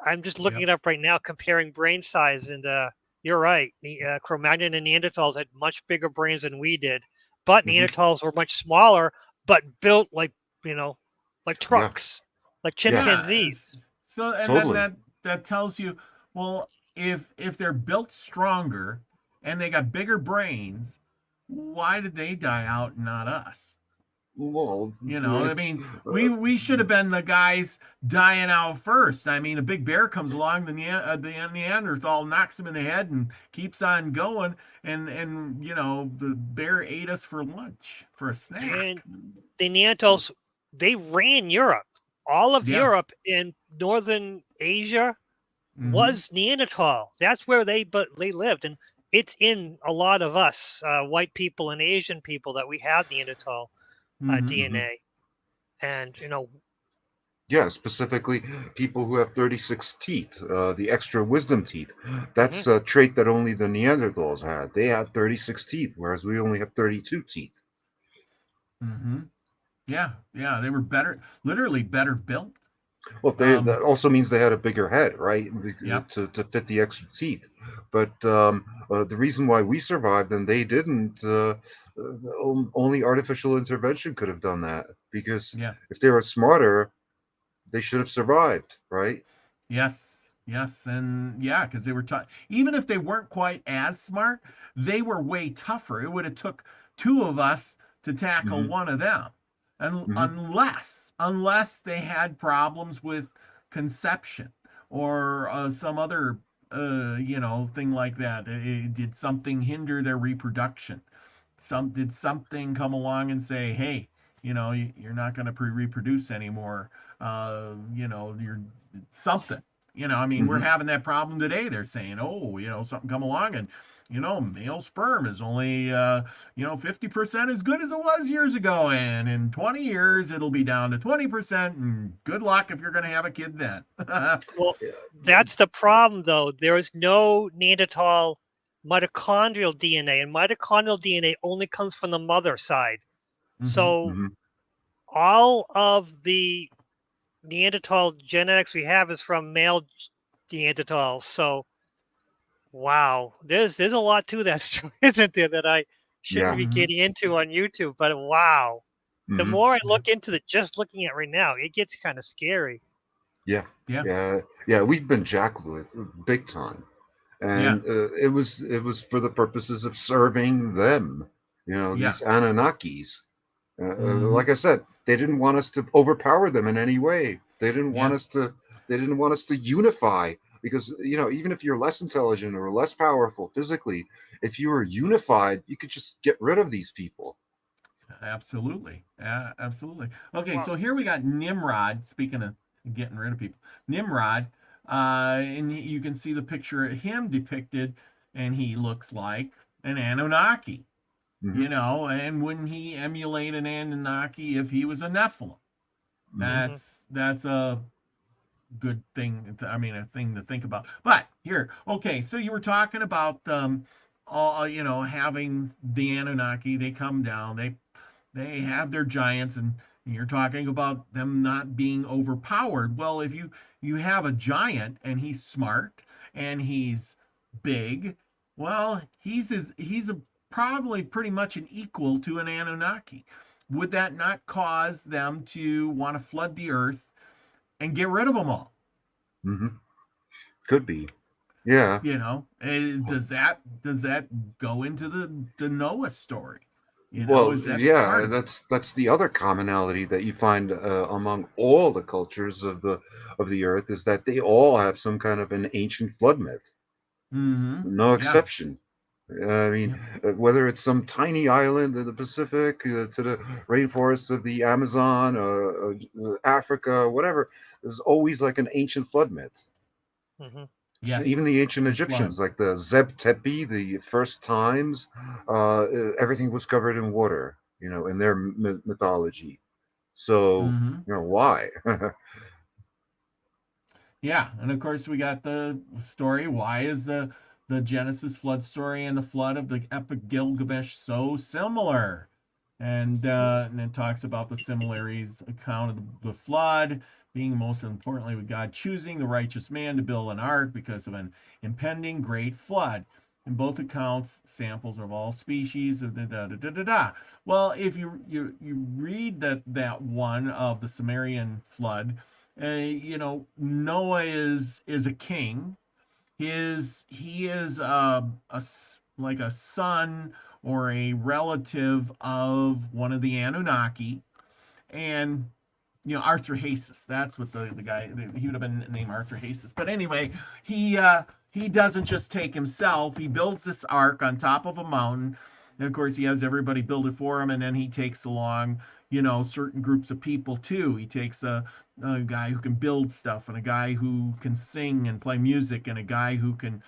I'm just looking
Yep.
it up right now, comparing brain size, and you're right. Cro-Magnon and Neanderthals had much bigger brains than we did, but
Hmm.
Neanderthals were much smaller, but built you know, like
Yeah.
trucks, like
Yeah.
Yeah.
chimpanzees.
So, and then
Totally.
that tells you, well, if they're built stronger and they got bigger brains, why did they die out and not us?
Well,
I
it's
mean, we should have been the guys dying out first. I mean, a big bear comes along, the Neanderthal knocks him in the head and keeps on going, and the bear ate us for lunch, for a snack.
And the Neanderthals, they ran Europe. All of
Yeah.
Europe and northern Asia
Mm-hmm.
was Neanderthal. That's where they lived, and it's in a lot of us, white people and Asian people, that we have Neanderthal
Mm-hmm.
hmm
DNA. And
yeah, specifically people who have 36 teeth, the extra wisdom teeth.
mhm.
That's a trait that only the Neanderthals had. They had 36 teeth, whereas we only have 32 teeth.
Mm-hmm. Yeah. Yeah. They were better, literally better built.
Well, that
Um.
also means they had a bigger head, right,
Yep.
to fit the extra teeth. But the reason why we survived and they didn't, only artificial intervention could have done that. Because
Yeah.
if they were smarter, they should have survived, right?
Yes. Yes. And yeah, because they were tough. Even if they weren't quite as smart, they were way tougher. It would have took two of us to tackle
Hmm.
one of them, and
Hmm.
unless they had problems with conception or some other thing like that. Did something hinder their reproduction? Did something come along and say, hey, you're not going to reproduce anymore? You're something. I mean, we're
Hmm.
having that problem today. They're saying, oh, something come along and male sperm is only 50% as good as it was years ago, and in 20 years it'll be down to 20%, and good luck if you're going to have a kid then.
Well,
Yeah.
that's the problem, though. There is no Neanderthal mitochondrial DNA, and mitochondrial DNA only comes from the mother side.
Hmm.
So
Hmm.
all of the Neanderthal genetics we have is from male Neanderthals. So wow, there's a lot to that story, isn't there, that I shouldn't
Yeah.
be
Hmm.
getting into on YouTube. But wow, the
Hmm.
more I look into it, just looking at it right now, it gets kind of scary.
Yeah.
Yeah.
Yeah. We've been jacked with big time.
Yeah.
And it was for the purposes of serving them,
Yeah.
these Anunnakis.
Hmm.
Like I said, they didn't want us to overpower them in any way. They didn't want
Yeah.
us to. They didn't want us to unify because even if you're less intelligent or less powerful physically, if you were unified, you could just get rid of these people.
Absolutely. Absolutely. Okay,
Well,
so here we got Nimrod. Speaking of getting rid of people, Nimrod, and you can see the picture of him depicted, and he looks like an Anunnaki.
Hmm.
And wouldn't he emulate an Anunnaki if he was a Nephilim?
Hmm.
mhm.
That's a good thing. I mean, a thing to think about. But here, okay, so you were talking about all having the Anunnaki. They come down. They have their giants, and You're talking about them not being overpowered. Well, if you have a giant and he's smart and he's big, well, probably pretty much an equal to an Anunnaki. Would that not cause them to want to flood the earth and get rid of them all?
Hmm. Could be. Yeah.
Does that go into the Noah story?
Well,
Is that part
yeah,
of it?
that's the other commonality that you find among all the cultures of the earth is that they all have some kind of an ancient flood myth.
Mm-hmm.
No
Yeah.
exception. I mean,
Yeah.
whether it's some tiny island in the Pacific to the rainforests of the Amazon, Africa, whatever, there's always like an ancient flood myth.
Hmm.
Even
Yes.
the ancient
The flood.
Egyptians, like the Zeb Tepi, the first times, everything was covered in water, in their mythology. So,
Mm-hmm.
why?
Yeah, and of course we got the story. Why is the Genesis flood story and the flood of the epic Gilgamesh so similar? And it talks about the similarities account of the flood being most importantly with God choosing the righteous man to build an ark because of an impending great flood. In both accounts, samples of all species of da. Well, if you read that one of the Sumerian flood, Noah is a king. He is like a son or a relative of one of the Anunnaki, and Arthur Hasis. That's what the guy, he would have been named Arthur Hasis. But anyway, he doesn't just take himself. He builds this ark on top of a mountain. And of course, he has everybody build it for him, and then he takes along, certain groups of people too. He takes a guy who can build stuff, and a guy who can sing and play music, and a guy who can,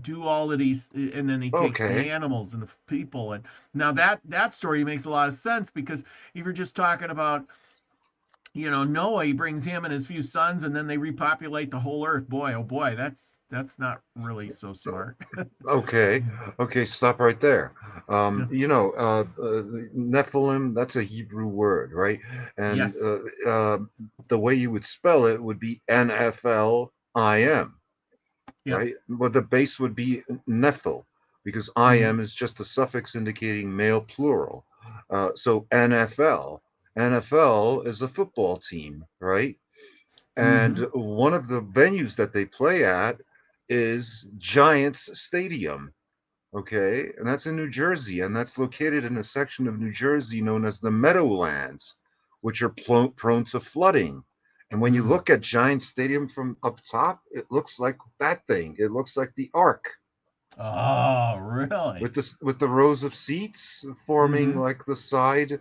do all of these. And then he takes the
Okay.
animals and the people. And now that story makes a lot of sense because if you're just talking about Noah, he brings him and his few sons, and then they repopulate the whole earth. Boy, oh boy, that's not really so smart.
Okay, okay, stop right there.
Yeah.
Nephilim, that's a Hebrew word, right? And
Yes.
the way you would spell it would be Nephilim,
Yep.
right? But the base would be Nephil, because
Mm-hmm.
im is just a suffix indicating male plural. So NFL is a football team, right? And
Mm-hmm.
one of the venues that they play at is Giants Stadium. Okay, and that's in New Jersey, and that's located in a section of New Jersey known as the Meadowlands, which are prone to flooding. And when you
Mm.
look at Giant Stadium from up top, it looks like that thing. It looks like the Ark
Oh, really?
with the rows of seats forming
Mm-hmm.
like the side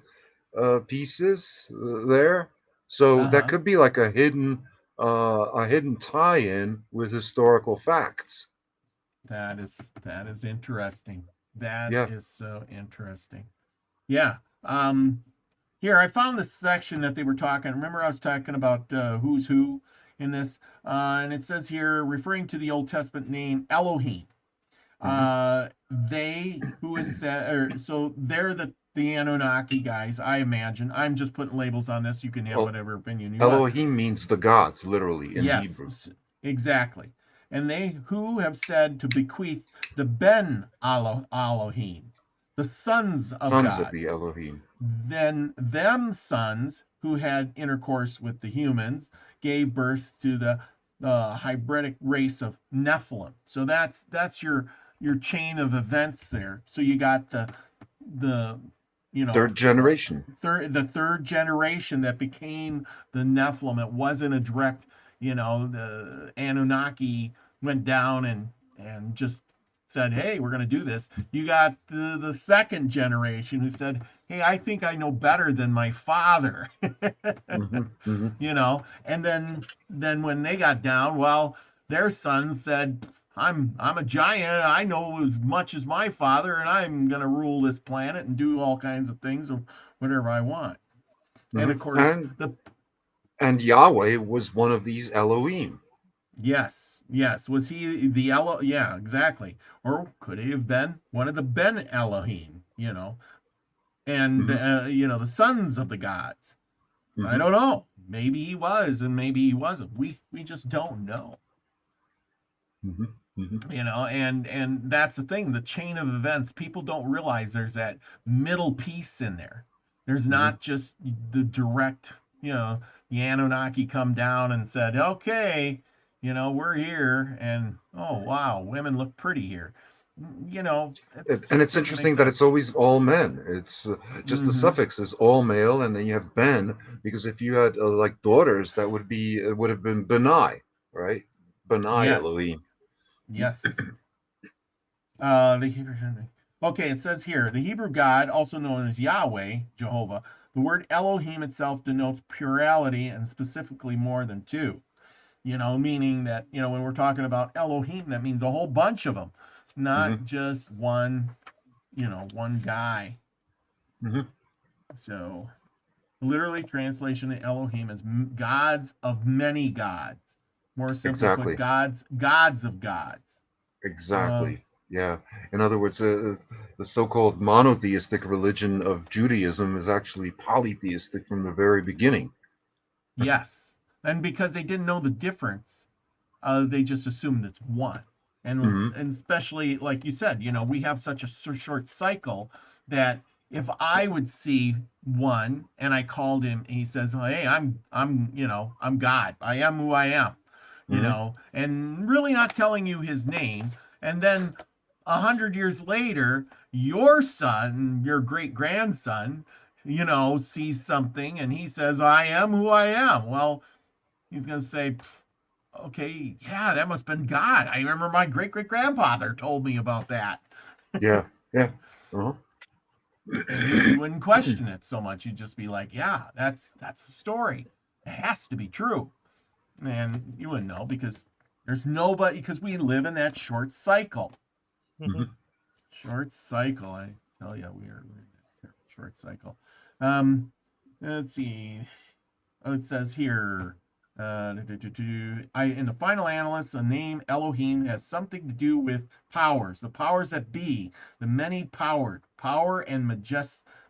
pieces there. So that
Uh-huh.
could be like a hidden tie-in with historical facts.
That is interesting. That
Yeah.
is so interesting. Yeah. Here I found this section that they were talking. Remember, I was talking about who's who in this, and it says here, referring to the Old Testament name Elohim.
Hmm.
They who is said, or so they're the Anunnaki guys. I imagine. I'm just putting labels on this. You can have
Well,
whatever opinion you want.
Elohim means the gods, literally in
Yes,
Hebrew.
exactly. And they who have said to bequeath the Ben Elohim, the sons of
Sons of
God,
the Elohim.
then them sons who had intercourse with the humans gave birth to the hybridic race of Nephilim. So that's your chain of events there. So you got the
Third generation.
third generation that became the Nephilim. It wasn't a direct, the Anunnaki went down and just said, "Hey, we're going to do this." You got the second generation who said, "Hey, I think I know better than my father."
Hmm. Hmm.
And then when they got down, well, their sons said, I'm a giant. I know as much as my father, and I'm gonna rule this planet and do all kinds of things or whatever I want. And
Hmm.
of course,
And Yahweh was one of these Elohim.
yes, was he the Elo? Yeah, exactly. Or could he have been one of the Ben Elohim? And
Hmm.
the sons of the gods. I don't know. Maybe he was, and maybe he wasn't. We just don't know. You know, and that's the thing. The chain of events. People don't realize there's that middle piece in there. There's not just the direct. You know, the Anunnaki come down and said, "Okay, you know, we're here," and oh wow, women look pretty here. You know, it
And
just
it's
doesn't make
interesting that
sense.
it's always all men. It's just the
Mm-hmm.
suffix is all male, and then you have Ben, because if you had like daughters, that would be it would have been Benai, right? Benai
Yes.
Elohim.
Yes. The Hebrew. Okay, it says here the Hebrew God, also known as Yahweh, Jehovah. The word Elohim itself denotes plurality and specifically more than two. You know, meaning that when we're talking about Elohim, that means a whole bunch of them, not
Hmm
just one. One guy.
hmm
So, literally, translation of Elohim is gods of many gods. More simply put,
Exactly.
gods of gods. Uh,
Exactly. Yeah. In other words, the so-called monotheistic religion of Judaism is actually polytheistic from the very beginning.
Yes. And because they didn't know the difference, they just assumed it's one.
Hmm
And especially, like you said, we have such a short cycle that if I would see one and I called him and he says, "Oh, hey, I'm God. I am who I am,"
hmm
and really not telling you his name. And then 100 years later, your son, your great grandson, sees something and he says, "I am who I am." Well, he's going to say, "Okay, yeah, that must have been God. I remember my great great grandfather told me about that."
Yeah. Yeah. Uh-huh.
And he wouldn't question it so much. He'd just be like, "Yeah, that's the story. It has to be true." And you wouldn't know because there's nobody, because we live in that short cycle.
Mhm.
Short cycle, I tell you, we're in a short cycle. Um, let's see. Oh, it says here, in the final analysis, the name Elohim has something to do with powers, the powers that be, the many powered, power and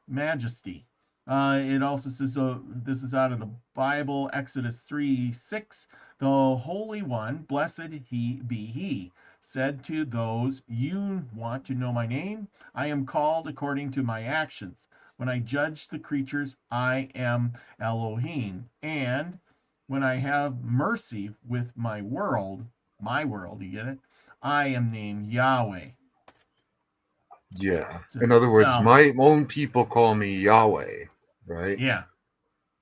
majesty. It also says, this is out of the Bible, Exodus 3:6. The Holy One, blessed he, said to those, "You want to know my name? I am called according to my actions. When I judge the creatures, I am Elohim. And when I have mercy with my world, you get it? I am named Yahweh."
Yeah.
So,
In other words,
so
my own people call me Yahweh, right?
yeah,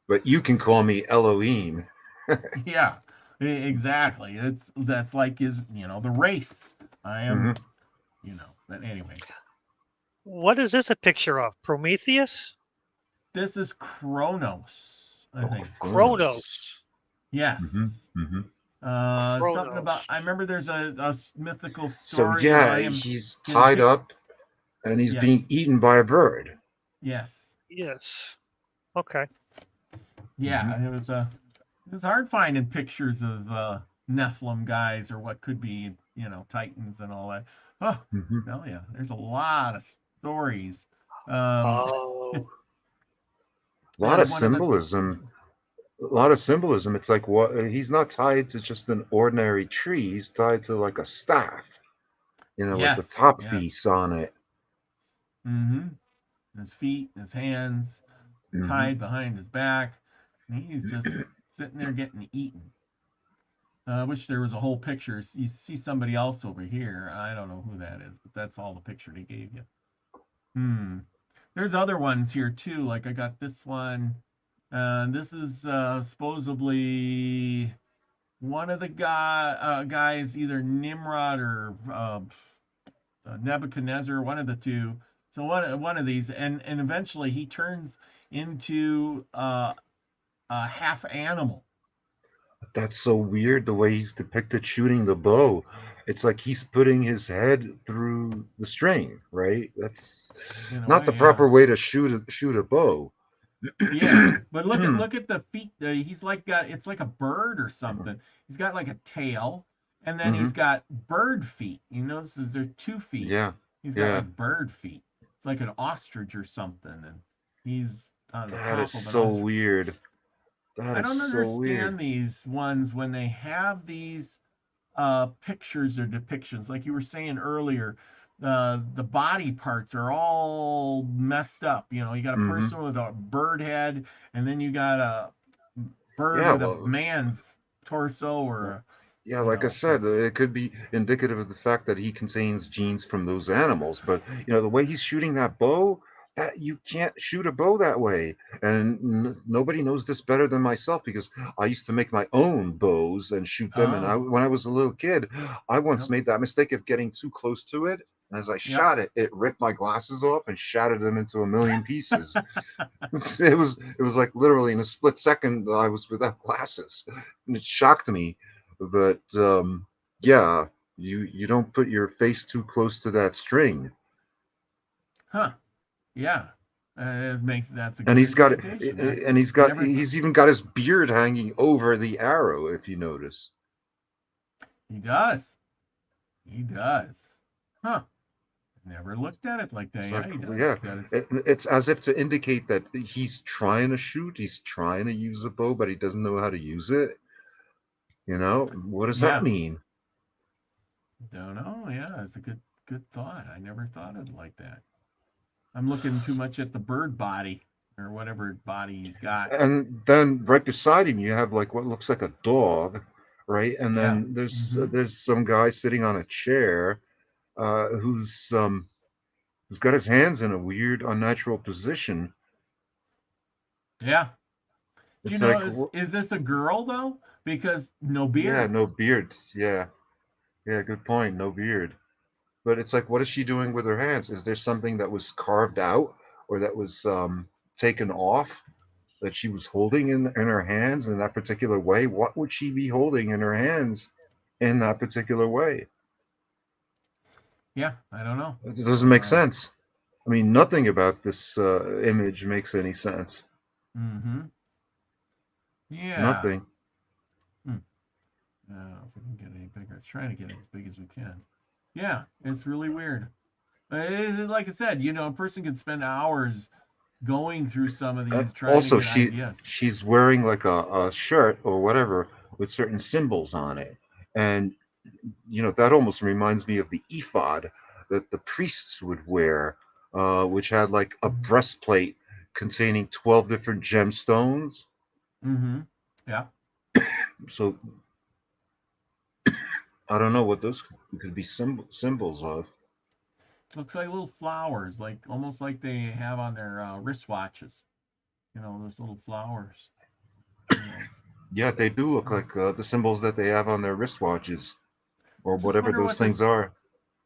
But you can call me Elohim.
yeah, exactly. That's like the race. I am,
Hmm
but anyway,
What is this a picture of? Prometheus?
this is Kronos, I
Oh,
think.
Kronos.
Kronos.
hmm
Yes.
hmm
Something about,
Kronos.
I remember there's a mythical
So
story of
yeah,
I am
he's
his
tied
hit.
up and he's being
Yes.
eaten by a bird.
Yes.
Yes. Okay.
Yeah,
Hmm
it was hard finding pictures of Nephilim guys or what could be, Titans and all that. Oh,
hmm
hell yeah, there's a lot of stories. Um,
Oh.
A lot of
one of the
symbolism. A lot of symbolism. It's like what he's not tied to just an ordinary tree. He's tied to like a staff, with the
yes,
top
yes,
piece on it.
mm-hmm. His feet, his hands
Hmm
tied behind his back, and he's just sitting there getting eaten. I wish there was a whole picture. You see somebody else over here. I don't know who that is, but that's all the picture they gave you. Hmm. There's other ones here too. Like I got this one. This is supposedly one of the guys, either Nimrod or Nebuchadnezzar, one of the two. So one of these, and eventually he turns into a half animal.
That's so weird the way he's depicted shooting the bow. It's like he's putting his head through the string, right? That's
In a
not the
way, yeah.
proper way to shoot a bow.
Yeah, but look at the feet. He's like got, it's like a bird or something. He's got like a tail, and then he's
hmm
got bird feet. You notice there's 2 feet.
Yeah,
He's got
yeah.
like bird feet. It's like an ostrich or something, and he's on the
That is
top of an
so
ostrich.
weird. That
I
is
don't
so weird.
understand these ones when they have these pictures or depictions, like you were saying earlier. The body parts are all messed up. You got a
Hmm.
person with a bird head, and then you got a bird
Yeah,
with a
well,
man's torso, or
well,
a,
yeah, like I
so
said, it could be indicative of the fact that he contains genes from those animals. But the way he's shooting that bow, that you can't shoot a bow that way. And nobody knows this better than myself because I used to make my own bows and shoot them. And
oh,
when I was a little kid, I once
yep,
made that mistake of getting too close to it. And as I
yep.
shot it, it ripped my glasses off and shattered them into a million pieces. It was like literally in a split second I was without glasses, and it shocked me. But yeah, you don't put your face too close to that string.
Huh. Yeah. It makes That's a
And
good
he's got
interpretation. I
and
never thought
he's even got his beard hanging over the arrow, if you notice.
he does. He does. Huh. Never looked at it like that.
It's
Yeah,
like,
he does.
yeah,
He's got his.
it's as if to indicate that he's trying to shoot, he's trying to use a bow, but he doesn't know how to use it. What does that
Yeah.
mean?
Don't know. Yeah, it's a good thought. I never thought of it like that. I'm looking too much at the bird body or whatever body he's got.
And then right beside him you have like what looks like a dog, right? And
Yeah.
then there's
Mm-hmm.
there's some guy sitting on a chair, who's got his hands in a weird unnatural position.
Yeah. Do you
It's
know
like,
is this a girl though? Because no
yeah,
beard.
no beard. Yeah, yeah, good point, no beard. But it's like, what is she doing with her hands? Is there something that was carved out or that was taken off that she was holding in her hands in that particular way? What would she be holding in her hands in that particular way?
Yeah, I don't know.
It doesn't make sense. I mean, nothing about this image makes any sense.
Mm-hmm. Yeah.
Nothing.
Hmm. If we can get any bigger, let's try to get it as big as we can. Yeah, it's really weird. Like I said, a person could spend hours going through some of these trying to
Also,
get ideas.
she's wearing like a shirt or whatever with certain symbols on it, and that almost reminds me of the ephod that the priests would wear, which had like a breastplate containing 12 different gemstones.
Mm-hmm. Yeah.
So I don't know what those could be symbols of.
Looks like little flowers, like almost like they have on their wristwatches. Those little flowers. Yes.
Yeah, they do look
Huh.
like the symbols that they have on their wristwatches or
Just
whatever
wonder
those
what this
things are.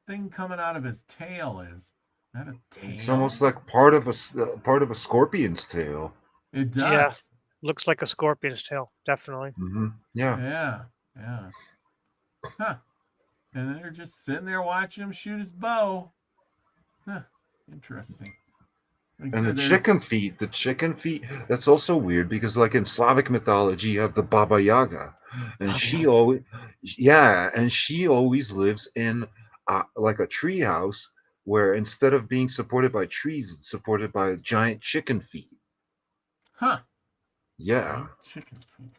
thing coming out of his tail is. Is that a
It's almost
tail?
like part of a scorpion's tail.
It
Yeah,
does.
looks like a scorpion's tail, definitely.
Yeah.
Yeah. Yeah. Huh. And they're just sitting there watching him shoot his bow. Huh. Interesting. Like I
And the
said, there's.
chicken feet, that's also weird because, like in Slavic mythology, you have the Baba Yaga, and
Baba
she
Yaga.
always, yeah, and she always lives in like a tree house where instead of being supported by trees, it's supported by giant chicken feet.
Huh.
Yeah.
Giant chicken feet.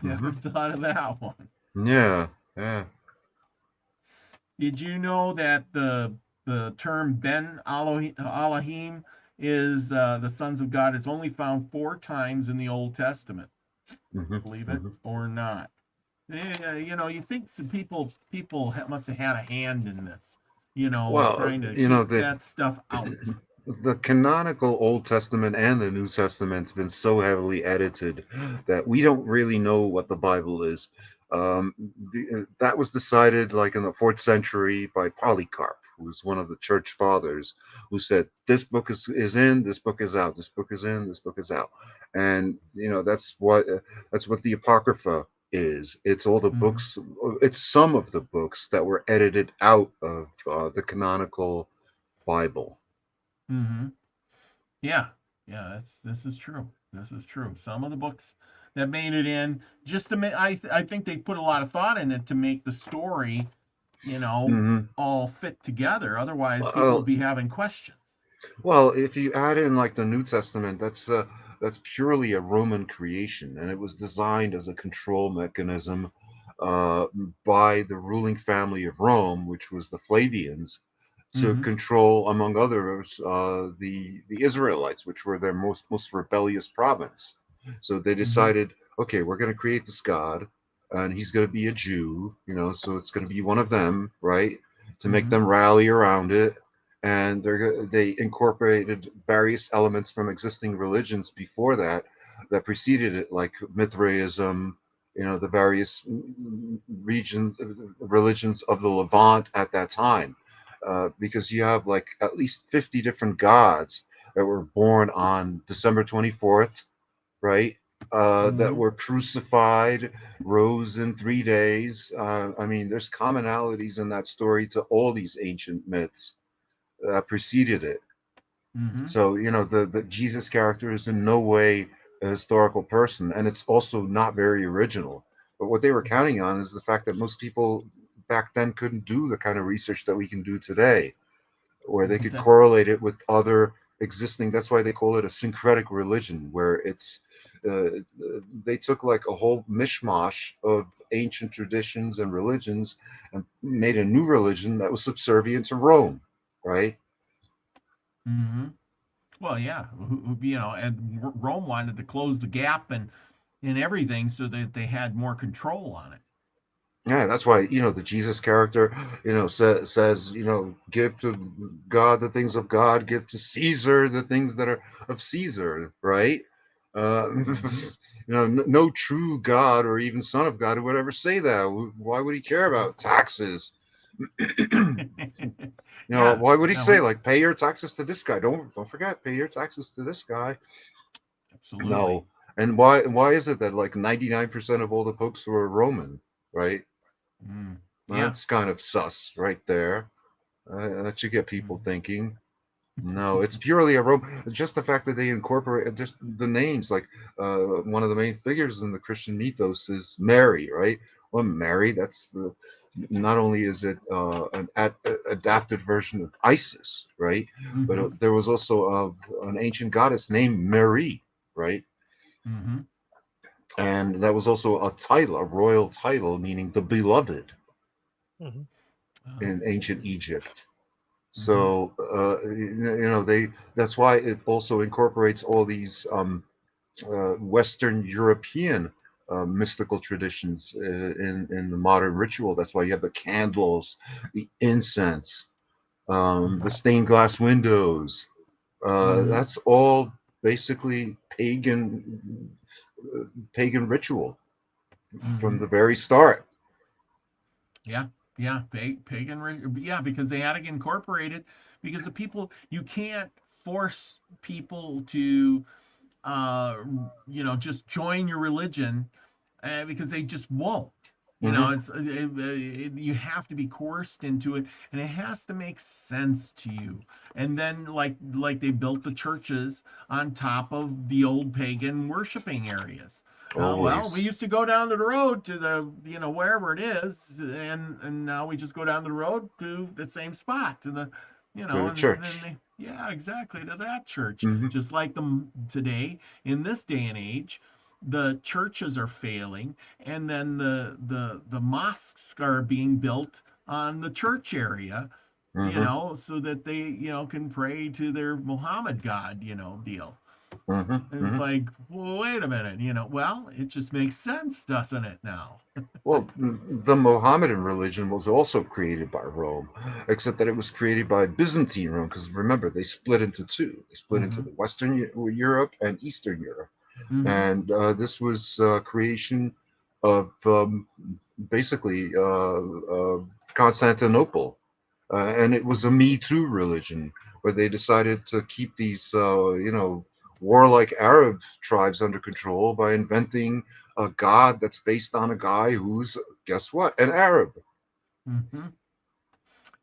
Hmm.
Never thought of that one.
Yeah. Yeah.
Did you know that the term Ben Elohim is the sons of God is only found 4 times in the Old Testament?
Hmm.
Believe it
Hmm.
or not. You think some people must have had a hand in this,
Well,
trying to keep
the
that stuff out.
the canonical Old Testament and the New Testament's been so heavily edited that we don't really know what the Bible is. That was decided like in the fourth century by Polycarp, who was one of the church fathers, who said this book is in, this book is out, this book is in, this book is out, and that's what the Apocrypha is. It's all the
Hmm.
books. It's some of the books that were edited out of the canonical Bible.
Hmm. Yeah, yeah, this is true. This is true. Some of the books that made it in just to make, I think they put a lot of thought in it to make the story, you know,
Hmm.
all fit together. Otherwise, people would
Well,
be having questions.
well, if you add in like the New Testament, that's purely a Roman creation, and it was designed as a control mechanism uh, by the ruling family of Rome, which was the Flavians, to
Mm-hmm.
control, among others, the Israelites, which were their most rebellious province. So they
Mm-hmm.
decided, okay, we're going to create this god, and he's going to be a Jew, so it's going to be one of them, right? To make
Mm-hmm.
them rally around it, and they incorporated various elements from existing religions before that preceded it, like Mithraism, the various regions, religions of the Levant at that time, because you have like at least 50 different gods that were born on December 24th, right? That
Mm-hmm.
were crucified, rose in 3 days. I mean, there's commonalities in that story to all these ancient myths that preceded it.
Mm-hmm.
So, the Jesus character is in no way a historical person, and it's also not very original. But what they were counting on is the fact that most people back then couldn't do the kind of research that we can do today, where they could
That,
correlate it with other existing. That's why they call it a syncretic religion, where uh, they took like a whole mishmash of ancient traditions and religions and made a new religion that was subservient to Rome, right?
mm-hmm. Well, yeah, and Rome wanted to close the gap and everything so that they had more control on it.
Yeah, that's why the Jesus character, says, give to God the things of God, give to Caesar the things that are of Caesar, right?
Mm-hmm.
No true God or even Son of God would ever say that. Why would he care about taxes?
Yeah,
Why would he
no,
say like pay your taxes to this guy? Don't forget, pay your taxes to this guy.
absolutely.
No, and why is it that like 99% of all the popes were Roman, right?
Mm. Yeah.
That's kind of sus right there. That should get people thinking. No, it's purely a Rome. Just the fact that they incorporate just the names, like one of the main figures in the Christian mythos is Mary, right? Well, Mary, not only is it an adapted version of Isis, right? But
Mm-hmm.
there was also an ancient goddess named Mary, right?
Mm-hmm.
And that was also a title, a royal title, meaning the beloved
Mhm.
Oh.
in ancient Egypt.
Mm-hmm.
So they that's why it also incorporates all these Western European mystical traditions in the modern ritual. That's why you have the candles, the incense, the
Mm-hmm.
stained glass windows.
Mm-hmm.
That's all basically pagan ritual
Mm-hmm.
from the very start.
Yeah. Yeah. Yeah, because they had to incorporate it because the people you can't force people to uh just join your religion because they just won't.
Hmm.
You have to be coerced into it, and it has to make sense to you. And then, like they built the churches on top of the old pagan worshiping areas. Well, we
Always
used to go down the road to the wherever it is, and now we just go down the road to the same spot to the
to the
and then
church.
they, yeah, exactly, to that church.
Hmm.
Just like them today in this day and age, the churches are failing, and then the mosques are being built on the church area,
Hmm.
so that they can pray to their Muhammad God, deal.
Hmm.
And it's
Hmm.
like, well, wait a minute, well, it just makes sense, doesn't it now?
Well, the Mohammedan religion was also created by Rome, except that it was created by Byzantine Rome, because remember, they split into two. They split into
Mm-hmm.
the Western Europe and Eastern Europe.
Mm-hmm.
And this was creation of basically Constantinople. And it was a Me Too religion, where they decided to keep these, warlike Arab tribes under control by inventing a god that's based on a guy who's, guess what, an Arab.
Mm-hmm.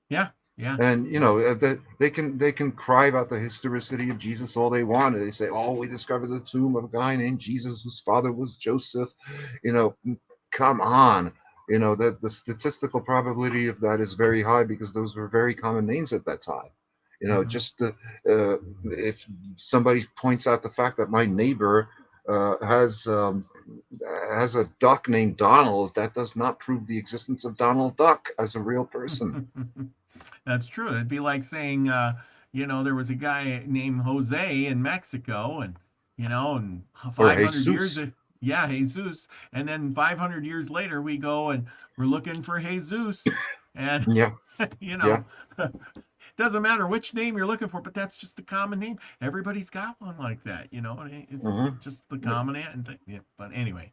Yeah. Yeah.
And
Well.
that they can cry about the historicity of Jesus all they want. They say, "Oh, we discovered the tomb of a guy named Jesus whose father was Joseph." You know, come on. That the statistical probability of that is very high because those were very common names at that time. Just if somebody points out the fact that my neighbor has a duck named Donald, that does not prove the existence of Donald Duck as a real person.
That's true. It'd be like saying, there was a guy named Jose in Mexico, and
Or
500 years,
Jesus.
yeah, Jesus, and then 500 years later we go and we're looking for Jesus, and
Yeah,
you
yeah.
know, doesn't matter which name you're looking for, but that's just the common name. Everybody's got one like that, It's
Hmm.
just the common thing. Yeah, but anyway,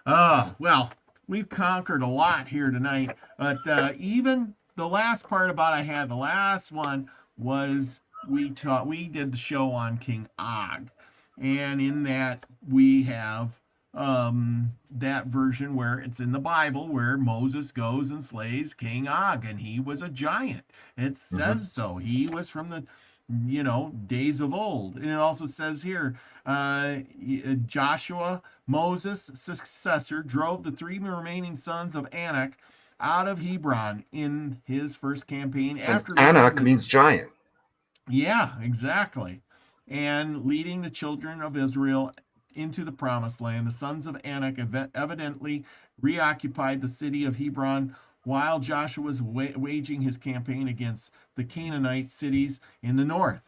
well, we've conquered a lot here tonight, but even the last part about the last one was we did the show on King Og, and in that we have that version where it's in the Bible where Moses goes and slays King Og, and he was a giant. It
Hmm.
says so. He was from the days of old. And it also says here, Joshua, Moses' successor, drove the three remaining sons of Anak out of Hebron in his first campaign
And
after leading
Anak
the
means giant.
yeah, exactly. And leading the children of Israel into the promised land, the sons of Anak evidently reoccupied the city of Hebron while Joshua was waging his campaign against the Canaanite cities in the north.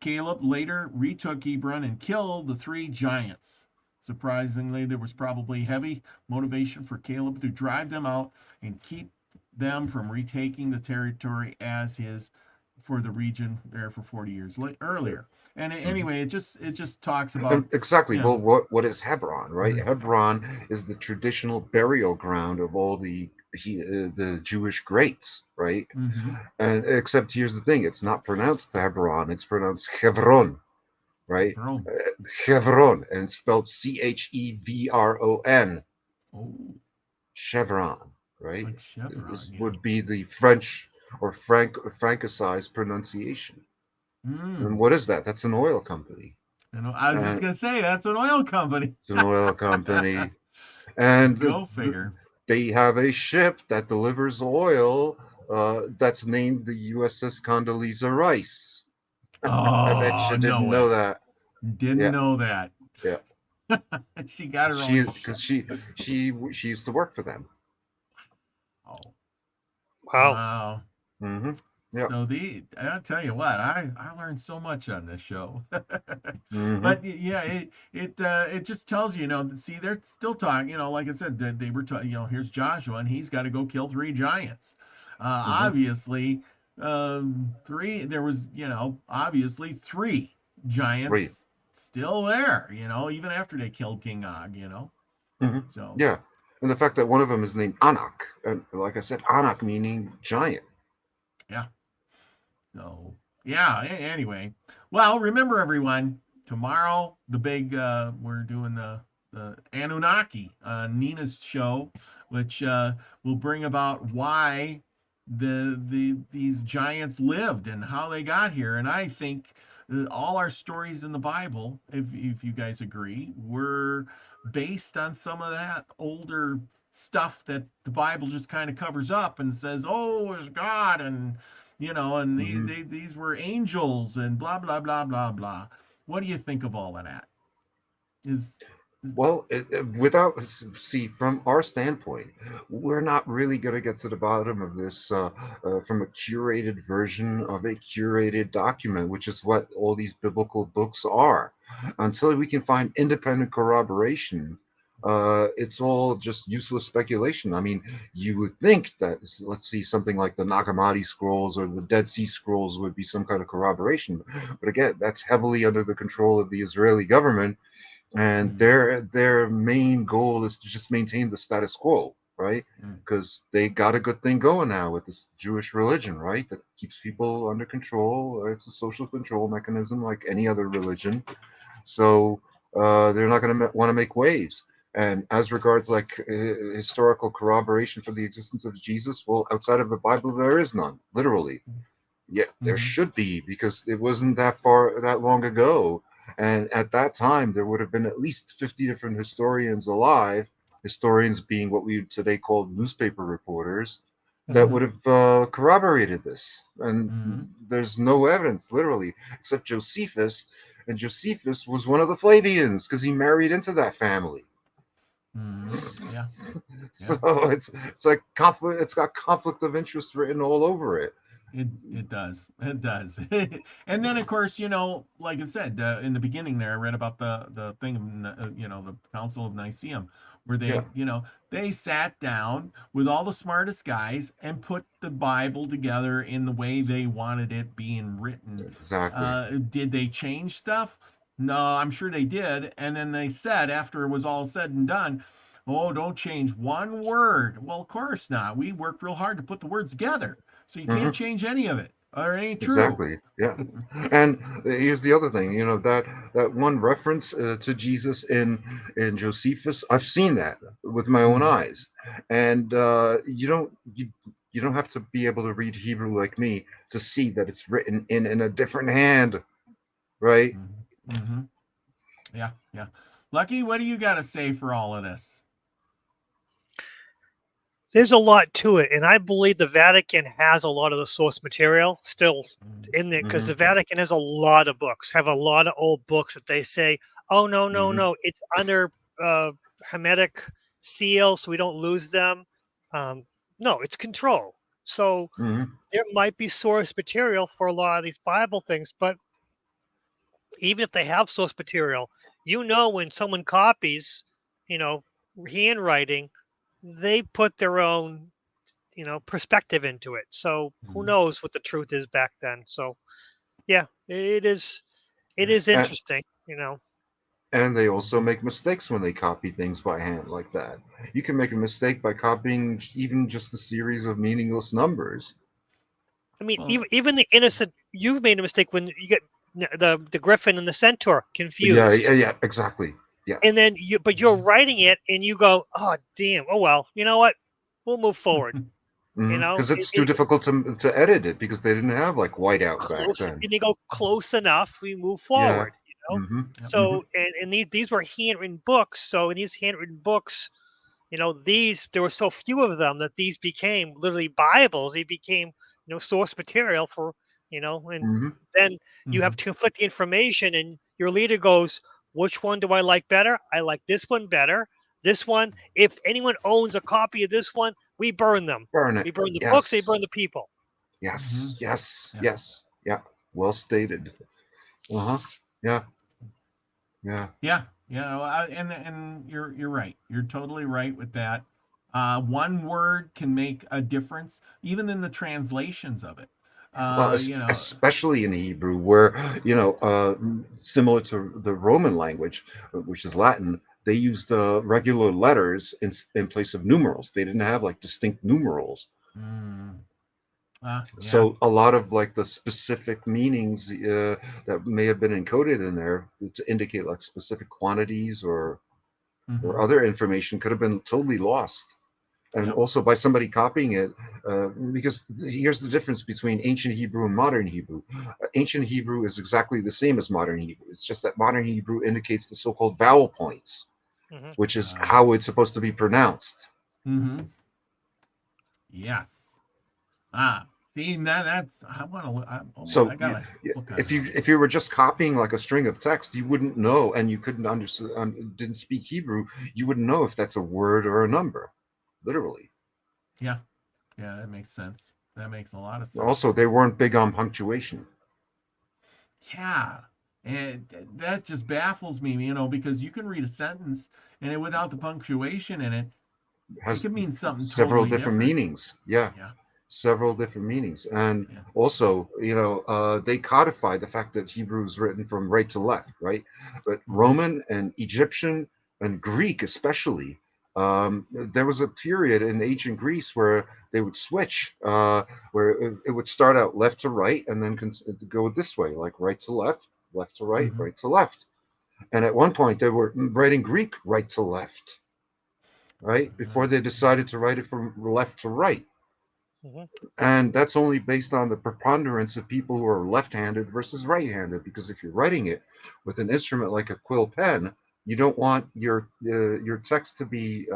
Caleb later retook Hebron and killed the three giants. Surprisingly, there was probably heavy motivation for Caleb to drive them out and keep them from retaking the territory as his for the region there for 40 years earlier. And
Hmm.
anyway, it just talks about,
And exactly.
you know,
Well, what is Hebron, right? Hebron is the traditional burial ground of all the Jewish greats, right?
mm-hmm,
And except here's the thing: it's not pronounced Hebron; it's pronounced Chevron, right?
Hebron.
Chevron, and it's spelled Chevron,
Oh,
Chevron, right?
like Chevron,
This
yeah.
would be the French or Francicized pronunciation. And
Mm.
what is that? That's an oil company.
I was just
And
gonna say that's an oil company.
it's an oil company, and
Go figure.
they have a ship that delivers oil that's named the USS Condoleezza Rice. I bet
Oh,
you
no
didn't know
way.
that.
Didn't
Yeah,
know that.
yeah.
She got her
She
own
because
ship.
she used to work for them.
Oh,
Wow.
wow.
Hmm. Yeah.
So I'll tell you what, I learned so much on this show.
Hmm.
But yeah, it just tells you, see, they're still talking, like I said, they were talking, here's Joshua and he's got to go kill three giants.
Hmm.
Obviously, there was, obviously three
Right.
giants still there, even after they killed King Og.
Hmm.
So
Yeah. And the fact that one of them is named Anak, and like I said, Anak meaning giant.
yeah. So, yeah, anyway. Well, remember everyone, tomorrow we're doing the Anunnaki Nina's show, which will bring about why these giants lived and how they got here. And I think all our stories in the Bible, if you guys agree, were based on some of that older stuff that the Bible just kind of covers up and says, "Oh, it's God," and
Hmm.
these were angels and blah blah blah blah blah. What do you think of all of that? Is
Well, without see from our standpoint, we're not really going to get to the bottom of this from a curated version of a curated document, which is what all these biblical books are. Until we can find independent corroboration, it's all just useless speculation. I mean, you would think that let's see something like the Nag Hammadi scrolls or the Dead Sea Scrolls would be some kind of corroboration, but again, that's heavily under the control of the Israeli government, and
mm,
their main goal is to just maintain the status quo, right?
mm,
Because they got a good thing going now with this Jewish religion, right? That keeps people under control. It's a social control mechanism like any other religion. So they're not going to want to make waves. And as regards like historical corroboration for the existence of Jesus, well, outside of the Bible, there is none, literally. Yeah, there
mm-hmm,
should be because it wasn't that long ago. And at that time, there would have been at least 50 different historians alive, historians being what we today call newspaper reporters, that
Mhm.
would have corroborated this. And
Mhm.
there's no evidence, literally, except Josephus. And Josephus was one of the Flavians because he married into that family.
Mhm. Yeah.
So
Yeah.
it's like conflict. It's got conflict of interest written all over it.
It does. It does. And then of course, like I said, in the beginning there, I read about the thing, the Council of Nicaea, where
Yeah,
they sat down with all the smartest guys and put the Bible together in the way they wanted it being written.
exactly.
Did they change stuff? No, I'm sure they did. And then they said, after it was all said and done, oh, don't change one word. Well, of course not. We worked real hard to put the words together. So you can't
Hmm.
change any of it, or it ain't true.
Exactly. Yeah. And here's the other thing. That one reference to Jesus in Josephus. I've seen that with my own
Hmm.
eyes, and you don't have to be able to read Hebrew like me to see that it's written in a different hand, right?
Hmm. Hmm. Yeah, yeah. Lucky, what do you got to say for all of this?
There's a lot to it, and I believe the Vatican has a lot of the source material still in there because
Hmm.
the Vatican has a lot of books, have a lot of old books that they say, "Oh no, no,
Hmm.
no, it's under hermetic seal, so we don't lose them." Um, no, it's control. So
Hmm.
there might be source material for a lot of these Bible things, but even if they have source material, when someone copies, you know, handwriting, they put their own perspective into it. So who
Mhm.
knows what the truth is back then. So yeah, it is interesting.
And they also make mistakes when they copy things by hand like that. You can make a mistake by copying even just a series of meaningless numbers.
I mean,
Well,
even the innocent, you've made a mistake when you get the griffin and the centaur
Yeah,
confused.
yeah, yeah, exactly. Yeah.
And then you're writing it and you go, oh damn, oh well, you know what? We'll move forward.
Because it's too difficult to edit it because they didn't have like whiteout back
Close,
then.
and they go close enough, we move
Yeah.
forward.
Mm-hmm.
yep.
Mm-hmm.
So and these were handwritten books. So in these handwritten books, these there were so few of them that these became literally Bibles. They became source material for and
Mm-hmm.
then you have
Hmm.
to conflict the information, and your leader goes, which one do I like better? I like this one better. This one, if anyone owns a copy of this one, we burn them.
Burn it.
We burn the books. They
Yes.
burn the people.
Hmm.
Yes. Yes.
Yeah.
Yes. Yeah. Well stated. Uh-huh. Yeah. Yeah.
Yeah. Yeah. Well, and you're right. You're totally right with that. One word can make a difference, even in the translations of it.
Well,
Uh, you know.
especially in Hebrew, where similar to the Roman language, which is Latin, they used regular letters in place of numerals. They didn't have like distinct numerals.
Mm, yeah.
So a lot of like the specific meanings that may have been encoded in there to indicate like specific quantities or
Hmm.
other information could have been totally lost. And
Yep.
also by somebody copying it, because here's the difference between ancient Hebrew and modern Hebrew. Ancient Hebrew is exactly the same as modern Hebrew. It's just that modern Hebrew indicates the so-called vowel points,
Hmm.
which is
Uh,
how it's supposed to be pronounced.
hmm. Yes. Ah. See, that's I want to. I
So
gotta look on
if
that.
you were just copying like a string of text, you wouldn't know, and you couldn't understand, didn't speak Hebrew, you wouldn't know if that's a word or a number, literally.
Yeah. Yeah. That makes sense. That makes a lot of sense.
Also, they weren't big on punctuation.
Yeah. And that just baffles me, because you can read a sentence and without the punctuation in it, it
Has
could mean something
several
totally
different
different.
meanings. Yeah,
Yeah.
several different meanings. And
Yeah.
also, they codify the fact that Hebrew is written from right to left, right? But
Hmm.
Roman and Egyptian and Greek, especially, there was a period in ancient Greece where they would switch, where it would start out left to right and then go this way, like right to left, left to right,
Hmm.
right to left. And at one point, they were writing Greek right to left, right? Before they decided to write it from left to right.
Hmm.
And that's only based on the preponderance of people who are left-handed versus right-handed. Because if you're writing it with an instrument like a quill pen, you don't want your text to be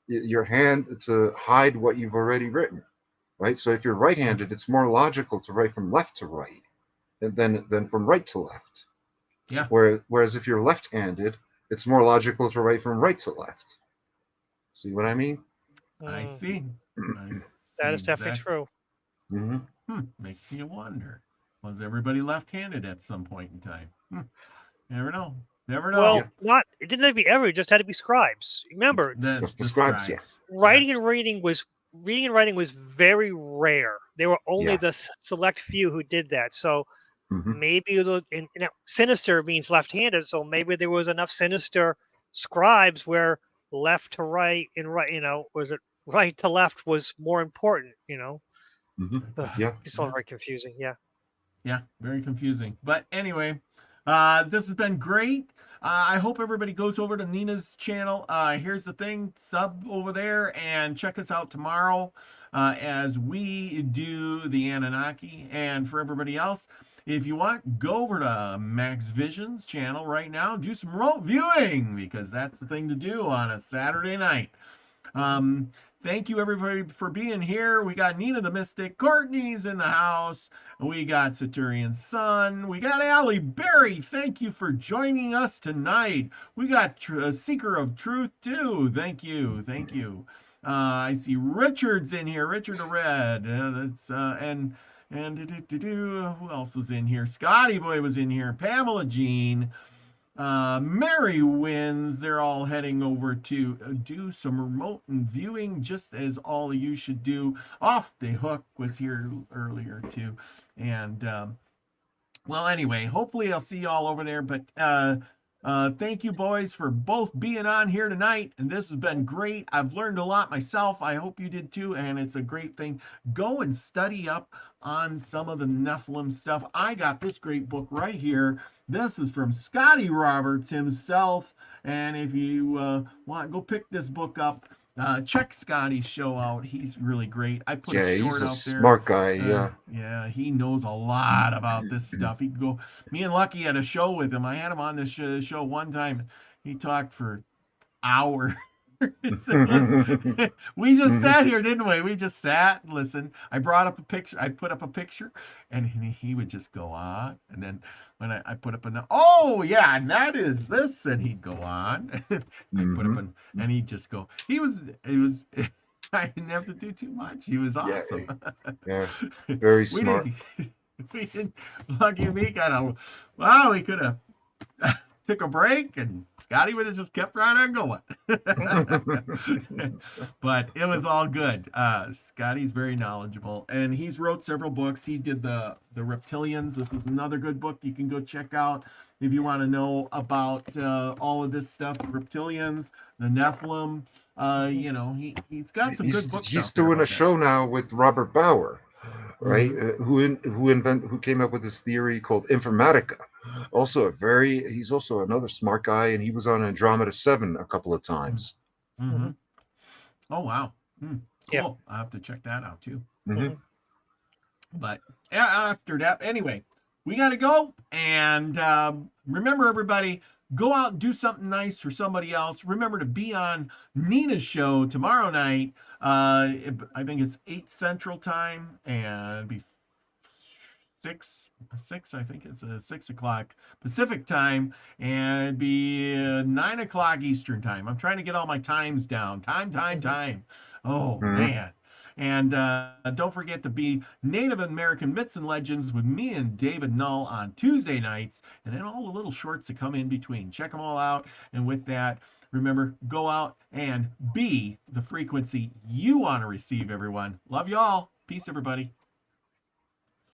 your hand to hide what you've already written. right? So if you're right-handed, it's more logical to write from left to right than from right to left.
Yeah.
Whereas if you're left-handed, it's more logical to write from right to left. See what I mean?
I see. I
That
see
is definitely true.
Makes me wonder. Was everybody left-handed at some point in time? Never know. Never know.
Well, it didn't have to be every. It just had to be scribes. Remember,
Just the scribes,
writing and reading was very rare. There were only the select few who did that. So maybe sinister means left-handed. So maybe there was enough sinister scribes where left to right and right, was it right to left was more important, It's all very confusing.
Yeah, very confusing. But anyway, this has been great. I hope everybody goes over to Nina's channel. Here's the thing, sub over there and check us out tomorrow as we do the Anunnaki. And for everybody else, if you want, go over to Max Vision's channel right now. Do some remote viewing because that's the thing to do on a Saturday night. Thank you, everybody, for being here. We got Nina the Mystic. Courtney's in the house. We got Saturnian Sun. We got Allie Berry. Thank you for joining us tonight. We got Seeker of Truth, too. Thank you. Thank you. I see Richard's in here. Richard the Red. And who else was in here? Scotty Boy was in here. Pamela Jean. Mary Wins. They're all heading over to do some remote viewing, just as all of you should do. Off the Hook was here earlier too, and well, anyway, hopefully I'll see you all over there. But thank you, boys, for both being on here tonight, and this has been great. I've learned a lot myself. I hope you did too, and it's a great thing. Go and study up on some of the Nephilim stuff. I got this great book right here. This is from Scotty Roberts himself, and if you want, go pick this book up. Check Scotty's show out. He's really great. I put a short out there.
He's a smart guy.
Yeah, he knows a lot about this stuff. He can go. Me and Lucky had a show with him. I had him on this show one time. He talked for hours. We just sat here, didn't we? We just sat and listened. I brought up a picture. I put up a picture, and he would just go on. And then when I put up oh yeah, and that is this, and he'd go on. I put up and he'd just go. He was. I didn't have to do too much. He was awesome.
Yeah, very smart.
We didn't. Lucky me, kind of. Wow, we could have took a break, and Scotty would have just kept right on going. But it was all good. Scotty's very knowledgeable, and he's wrote several books. He did the Reptilians. This is another good book you can go check out if you want to know about all of this stuff. Reptilians, the Nephilim. He's got some good books.
He's doing a show now with Robert Bauer, right? Who came up with this theory called informatica. He's also another smart guy, and he was on Andromeda 7 a couple of times.
Oh wow, cool. Yeah. I'll have to check that out too. But after that, anyway, we got to go. And remember, everybody, go out and do something nice for somebody else. Remember to be on Nina's show tomorrow night. I think it's 8 Central Time, and be 6. I think it's 6 o'clock Pacific Time, and it'd be 9 o'clock Eastern Time. I'm trying to get all my times down. Time. Oh man. And don't forget to be Native American Myths and Legends with me and David Null on Tuesday nights, and then all the little shorts that come in between. Check them all out. And with that, remember, go out and be the frequency you want to receive, everyone. Love you all. Peace, everybody.